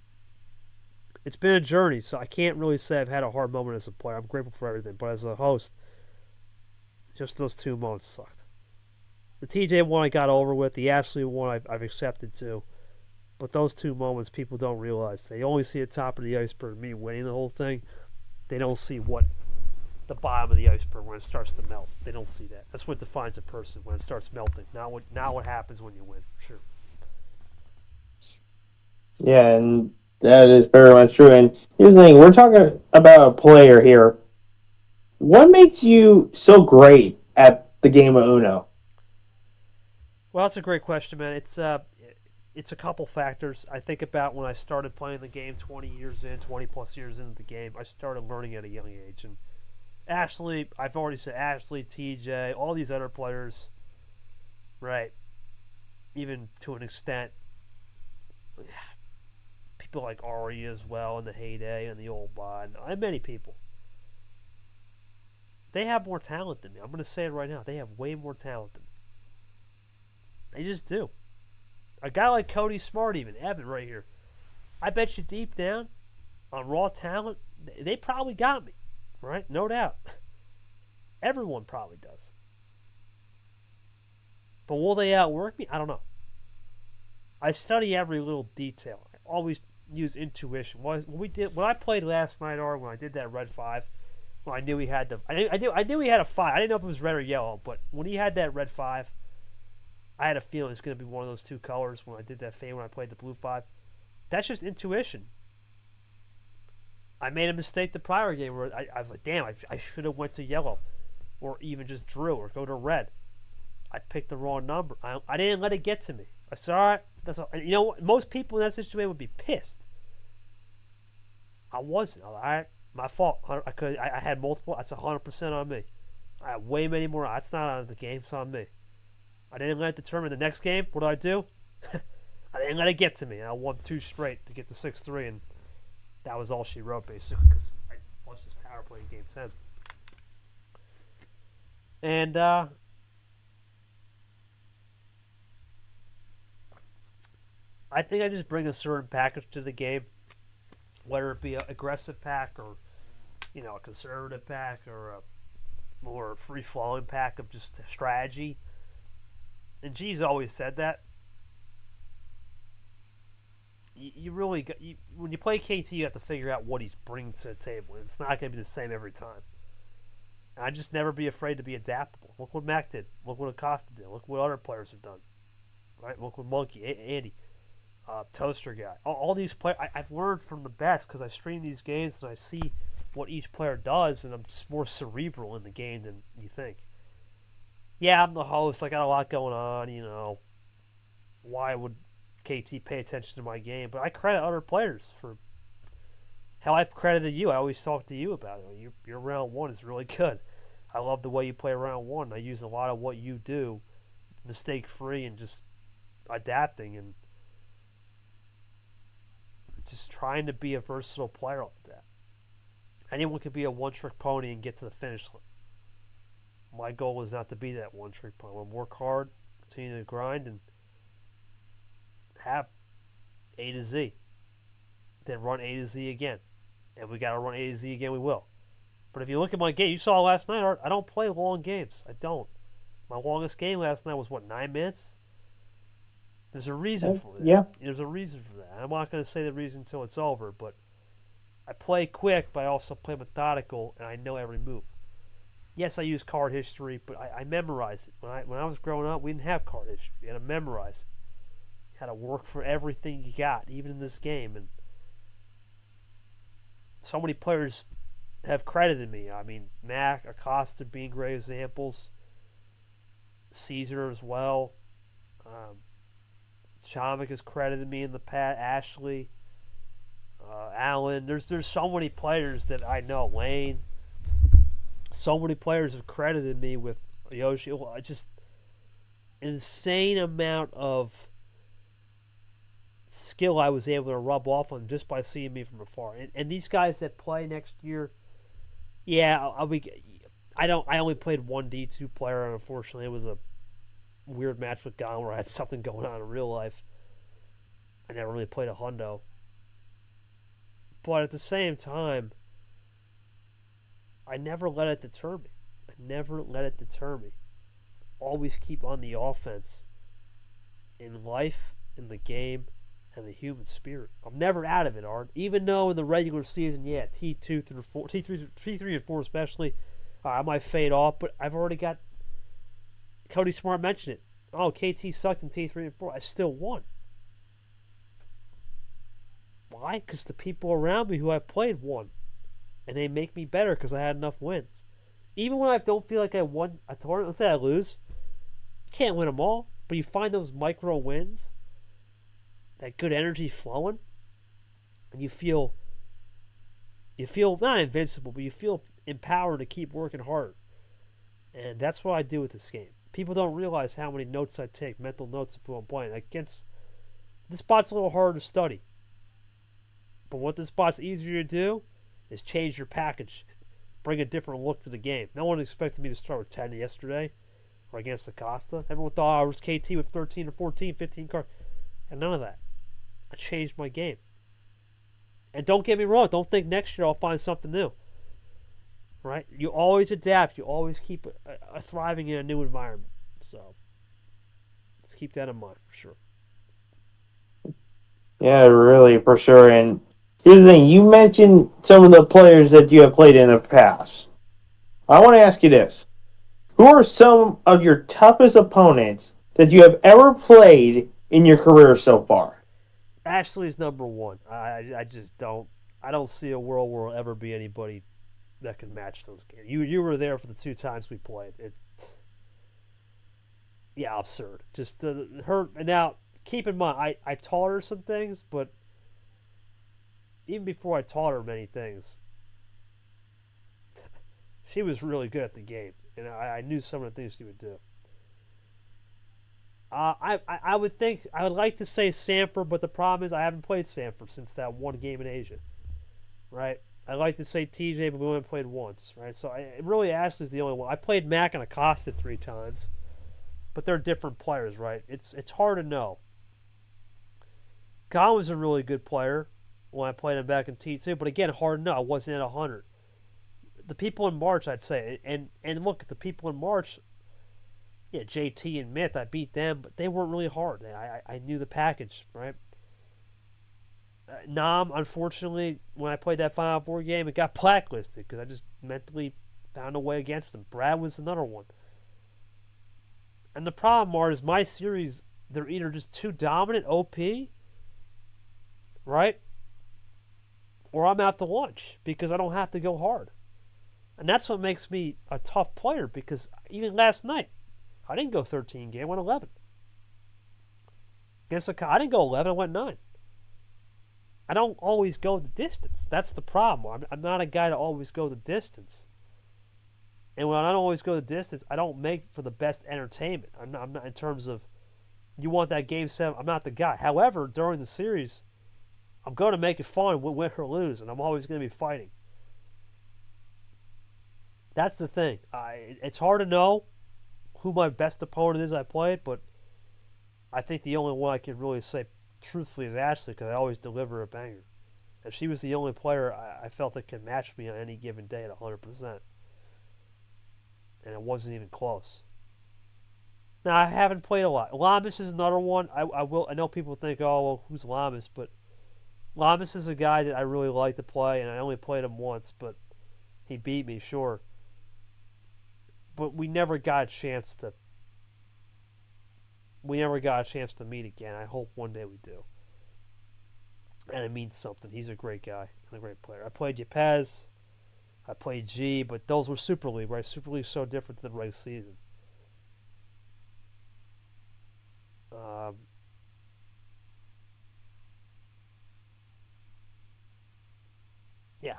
been a journey, so I can't really say I've had a hard moment as a player. I'm grateful for everything. But as a host, just those 2 moments sucked. The TJ one I got over with. The Ashley one I've accepted too. But those 2 moments people don't realize. They only see the top of the iceberg, me winning the whole thing. They don't see what the bottom of the iceberg when it starts to melt. They don't see that. That's what defines a person when it starts melting. Not what happens when you win. Sure. Yeah, and that is very much true. And here's the thing: we're talking about a player here. What makes you so great at the game of Uno? Well, that's a great question, man. It's a couple factors. I think about when I started playing the game 20 plus years into the game. I started learning at a young age, and Ashley, I've already said Ashley, TJ, all these other players, right? Even to an extent, people like Ari as well in the heyday and the old bod. And many people. They have more talent than me. I'm going to say it right now. They have way more talent than me. They just do. A guy like Cody Smart, even Evan right here, I bet you deep down on raw talent, they probably got me. Right? No doubt. Everyone probably does. But will they outwork me? I don't know. I study every little detail. I always use intuition. When I played last night, or when I did that red 5, when I knew he had I knew he had a 5. I didn't know if it was red or yellow, but when he had that red 5, I had a feeling it's going to be one of those 2 colors. When I did that fade when I played the blue 5, that's just intuition. I made a mistake the prior game where I was like, damn, I should have went to yellow or even just drew or go to red. I picked the wrong number. I didn't let it get to me. I said, all right, that's all. And you know what? Most people in that situation would be pissed. I wasn't. All right, my fault. I had multiple. That's 100% on me. I had way many more. That's not on the game. It's on me. I didn't let it determine the next game. What do? I didn't let it get to me. I won 2 straight to get to 6-3, and that was all she wrote, basically, because I lost this power play in Game 10. And I think I just bring a certain package to the game, whether it be an aggressive pack or, a conservative pack or a more free-flowing pack of just strategy. And G's always said that. You really when you play KT, you have to figure out what he's bringing to the table. It's not going to be the same every time. And I just never be afraid to be adaptable. Look what Mac did. Look what Acosta did. Look what other players have done. Right? Look what Monkey, Andy, Toaster Guy. All these players. I've learned from the best because I stream these games and I see what each player does, and I'm just more cerebral in the game than you think. Yeah, I'm the host. I got a lot going on. Why would KT pay attention to my game? But I credit other players for how I credited you. I always talk to you about it. Your round one is really good. I love the way you play round one. I use a lot of what you do, mistake free and just adapting and just trying to be a versatile player like that. Anyone can be a one-trick pony and get to the finish line. My goal is not to be that one-trick pony. I want to work hard, continue to grind, and have A to Z. Then run A to Z again. And we got to run A to Z again, we will. But if you look at my game, you saw last night, Art, I don't play long games. I don't. My longest game last night was, 9 minutes? There's a reason for that. Yeah. There's a reason for that. I'm not going to say the reason until it's over, but I play quick, but I also play methodical, and I know every move. Yes, I use card history, but I memorize it. When I was growing up, we didn't have card history. You had to memorize it. You had to work for everything you got, even in this game. And so many players have credited me. I mean, Mac, Acosta being great examples. Caesar as well. Chomik has credited me in the past. Ashley. Allen. There's so many players that I know. Lane. So many players have credited me with Yoshi. Just an insane amount of skill I was able to rub off on just by seeing me from afar. And these guys that play next year, yeah, I only played one D2 player, and unfortunately it was a weird match with Gon where I had something going on in real life. I never really played a hundo. But at the same time, I never let it deter me. Always keep on the offense in life, in the game, and the human spirit. I'm never out of it, Art. Even though in the regular season, yeah, T2 through 4, T3 and 4 especially, I might fade off, but I've already got Cody Smart mentioned it. Oh, KT sucked in T3 and 4. I still won. Why? Because the people around me who I played won. And they make me better because I had enough wins. Even when I don't feel like I won a tournament, let's say I lose, can't win them all, but you find those micro wins, that good energy flowing, and you feel not invincible, but you feel empowered to keep working hard. And that's what I do with this game. People don't realize how many notes I take, mental notes of who I'm playing. This spot's a little harder to study. But what this spot's easier to do is change your package. Bring a different look to the game. No one expected me to start with 10 yesterday or against Acosta. Everyone thought I was KT with 13 or 14, 15 cards. And none of that. I changed my game. And don't get me wrong. Don't think next year I'll find something new. Right? You always adapt. You always keep thriving in a new environment. So let's keep that in mind for sure. Yeah, really, for sure. And here's the thing. You mentioned some of the players that you have played in the past. I want to ask you this. Who are some of your toughest opponents that you have ever played in your career so far? Ashley's number one. I just don't. I don't see a world where there'll ever be anybody that can match those games. You were there for the 2 times we played. Yeah, absurd. Just her. Now, keep in mind, I taught her some things, but even before I taught her many things, she was really good at the game, and I knew some of the things she would do. I would think I would like to say Sanford, but the problem is I haven't played Sanford since that one game in Asia, right? I like to say TJ, but we only played once, right? So really Ashley's the only one. I played Mac and Acosta 3 times, but they're different players, right? It's hard to know. Khan was a really good player when I played him back in T2, but again, hard to know. I wasn't at 100. The people in March, I'd say, and look, the people in March, yeah, JT and Myth, I beat them, but they weren't really hard. I knew the package, right? Nam, unfortunately, when I played that Final Four game, it got blacklisted because I just mentally found a way against them. Brad was another one. And the problem, Art, is my series, they're either just too dominant, OP, right? Or I'm out to lunch because I don't have to go hard. And that's what makes me a tough player because even last night, I didn't go 13 game, I went 11. I didn't go 11, I went 9. I don't always go the distance. That's the problem. I'm not a guy to always go the distance. And when I don't always go the distance, I don't make for the best entertainment. I'm not in terms of, you want that game 7, I'm not the guy. However, during the series, I'm going to make it fun, win or lose, and I'm always going to be fighting. That's the thing. It's hard to know who my best opponent is I played, but I think the only one I can really say truthfully is Ashley because I always deliver a banger. And she was the only player I felt that could match me on any given day at 100%. And it wasn't even close. Now, I haven't played a lot. Lamas is another one. I know people think, oh, well, who's Lamas? But Lamas is a guy that I really like to play, and I only played him once, but he beat me, sure. But we never got a chance to meet again. I hope one day we do. And it means something. He's a great guy and a great player. I played Yepes. I played G, but those were Super League, right? Super League's so different than the regular season. Yeah,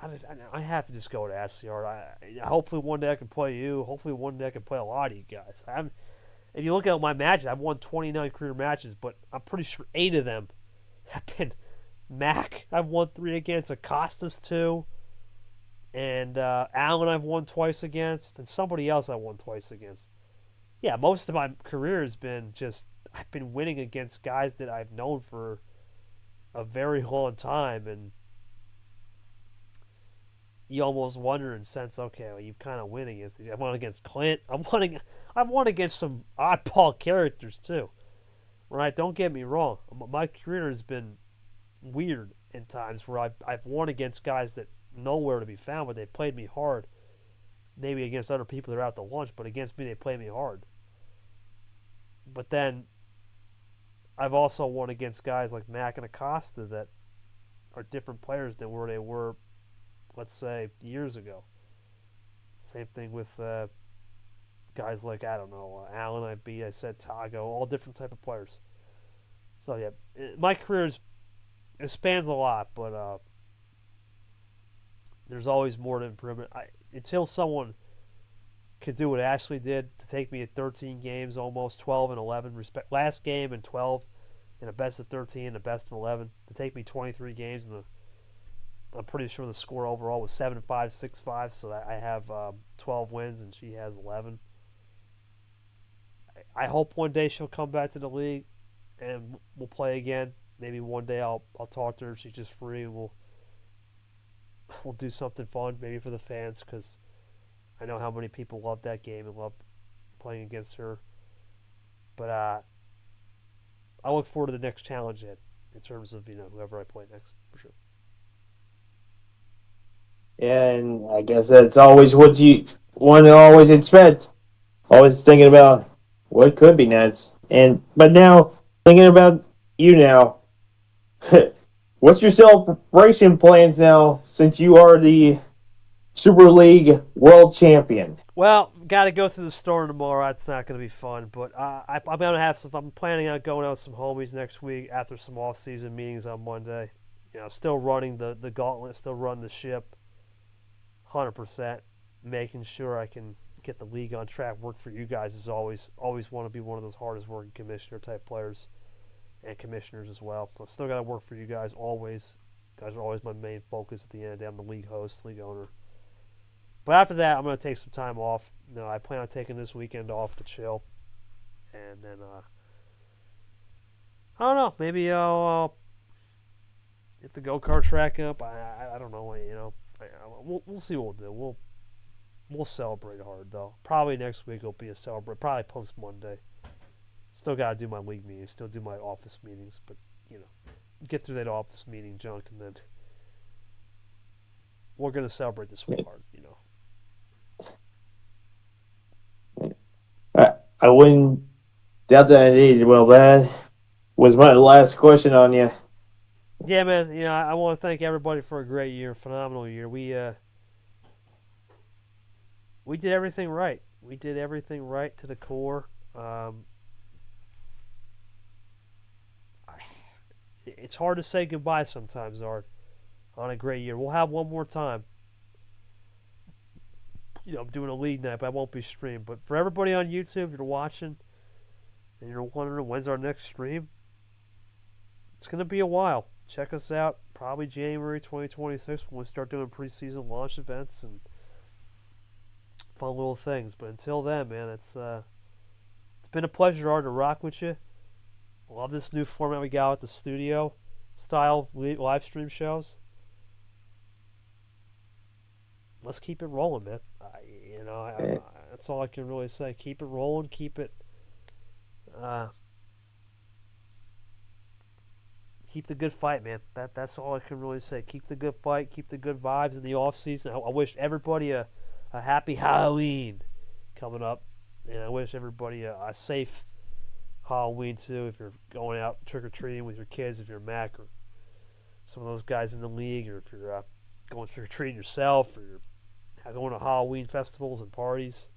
I have to just go to SCR. Hopefully one day I can play you. Hopefully one day I can play a lot of you guys. If you look at my matches, I've won 29 career matches, but I'm pretty sure 8 of them have been Mac. I've won 3 against, Acosta's 2, and Allen I've won twice against, and somebody else I won twice against. Yeah, most of my career has been just, I've been winning against guys that I've known for a very long time, and you almost wonder and sense, okay, well, you've kind of win against these. I won against Clint. I've won against some oddball characters too. Right? Don't get me wrong. My career has been weird in times where I've won against guys that nowhere to be found, but they played me hard. Maybe against other people that are out to lunch, but against me they played me hard. But then I've also won against guys like Mac and Acosta that are different players than where they were, let's say, years ago. Same thing with guys like, I don't know, Allen I beat, I said Tago, all different type of players. So, yeah, my career it spans a lot, but there's always more to improvement. Until someone could do what Ashley did to take me at 13 games, almost 12 and 11, last game and 12, and a best of 13 and a best of 11, to take me 23 games, and I'm pretty sure the score overall was 7-5, 6-5, so I have 12 wins and she has 11. I hope one day she'll come back to the league and we'll play again. Maybe one day I'll talk to her if she's just free, and we'll do something fun, maybe for the fans, because I know how many people love that game and love playing against her. But I look forward to the next challenge in terms of, whoever I play next, for sure. Yeah, and I guess that's always what you want to always expect. Always thinking about what could be next. But now, thinking about you now, what's your celebration plans now since you are the Super League World Champion? Well, got to go through the store tomorrow. It's not going to be fun, but I'm going to have some. I'm planning on going out with some homies next week after some off-season meetings on Monday. Still running the gauntlet, still running the ship, 100%, making sure I can get the league on track, work for you guys as always. Always want to be one of those hardest working commissioner type players and commissioners as well. So I still got to work for you guys always. You guys are always my main focus at the end of the day. I'm the league host, league owner. But after that, I'm going to take some time off. I plan on taking this weekend off to chill. And then, I don't know, maybe I'll get the go-kart track up. I don't know, we'll see what we'll do. We'll celebrate hard, though. Probably next week will be a celebration. Probably post-Monday. Still got to do my league meetings. Still do my office meetings. But, get through that office meeting junk, and then we're going to celebrate this week hard, I wouldn't doubt that indeed. Well, that was my last question on you. Yeah, man. I want to thank everybody for a great year, phenomenal year. We did everything right. We did everything right to the core. It's hard to say goodbye sometimes, Art, on a great year. We'll have one more time. I'm doing a league night, but I won't be streamed. But for everybody on YouTube, if you're watching and you're wondering when's our next stream, it's going to be a while. Check us out, probably January 2026 when we start doing preseason launch events and fun little things. But until then, man, it's been a pleasure, Art, to rock with you. Love this new format we got with the studio style live stream shows. Let's keep it rolling, man. That's all I can really say. Keep it rolling. Keep it. Keep the good fight, man. That's all I can really say. Keep the good fight. Keep the good vibes in the off season. I wish everybody a happy Halloween coming up, and I wish everybody a safe Halloween too. If you're going out trick or treating with your kids, if you're Mac or some of those guys in the league, or if you're going trick or treating yourself, or you're going to Halloween festivals and parties.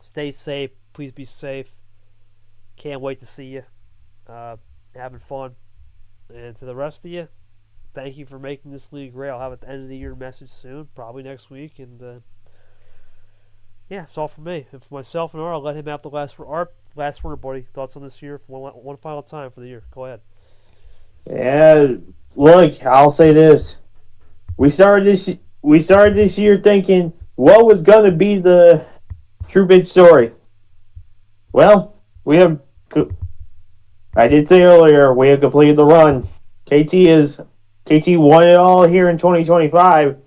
Stay safe. Please be safe. Can't wait to see you. Having fun. And to the rest of you, thank you for making this league great. I'll have at the end of the year message soon, probably next week. And it's all for me. And for myself and Art, I'll let him have the last word. Art, last word, buddy. Thoughts on this year for one final time for the year. Go ahead. Yeah, look, I'll say this. We started this year thinking what was going to be the true big story. Well, I did say earlier, we have completed the run. KT won it all here in 2025.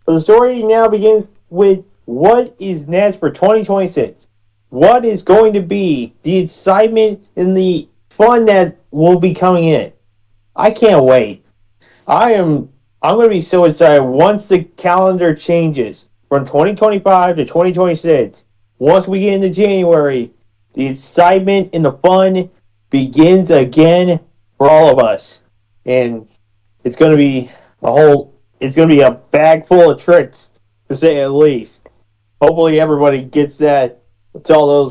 But the story now begins with what is next for 2026. What is going to be the excitement and the fun that will be coming in? I can't wait. I'm going to be so excited once the calendar changes from 2025 to 2026. Once we get into January, the excitement and the fun begins again for all of us. And it's going to be a bag full of tricks, to say at least. Hopefully everybody gets that to all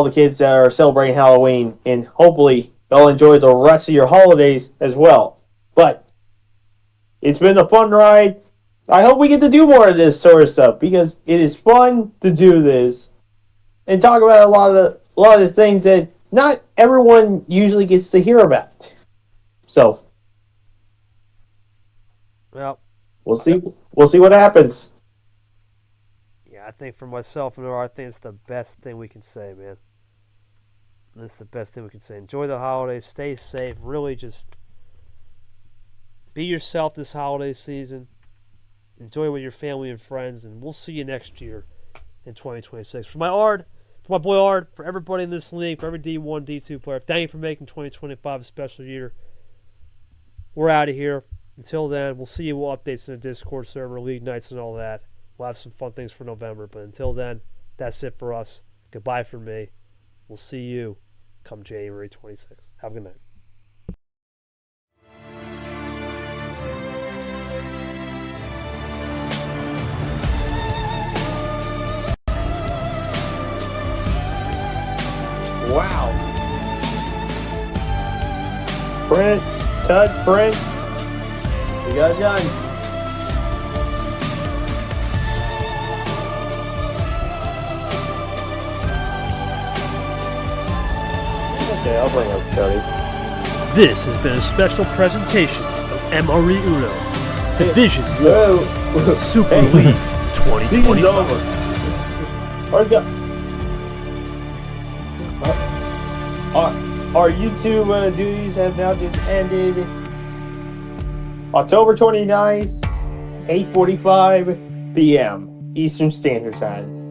the kids that are celebrating Halloween, and hopefully they'll enjoy the rest of your holidays as well. But it's been a fun ride. I hope we get to do more of this sort of stuff, because it is fun to do this and talk about a lot of things that not everyone usually gets to hear about. So, well, we'll see what happens. Yeah, I think for myself and Art, I think it's the best thing we can say, man. That's the best thing we can say. Enjoy the holidays. Stay safe. Really just be yourself this holiday season. Enjoy with your family and friends, and we'll see you next year in 2026. For my boy Art, for everybody in this league, for every D1, D2 player, thank you for making 2025 a special year. We're out of here. Until then, we'll see you with updates in the Discord server, league nights, and all that. We'll have some fun things for November. But until then, that's it for us. Goodbye from me. We'll see you come January 26th. Have a good night. Wow. Print, cut, print. We got it done. Okay, I'll bring up Cody. This has been a special presentation of MRE Uno Division Whoa. Super Hey. League Season's 2025. over. Our YouTube duties have now just ended. October 29th, 8:45 p.m. Eastern Standard Time.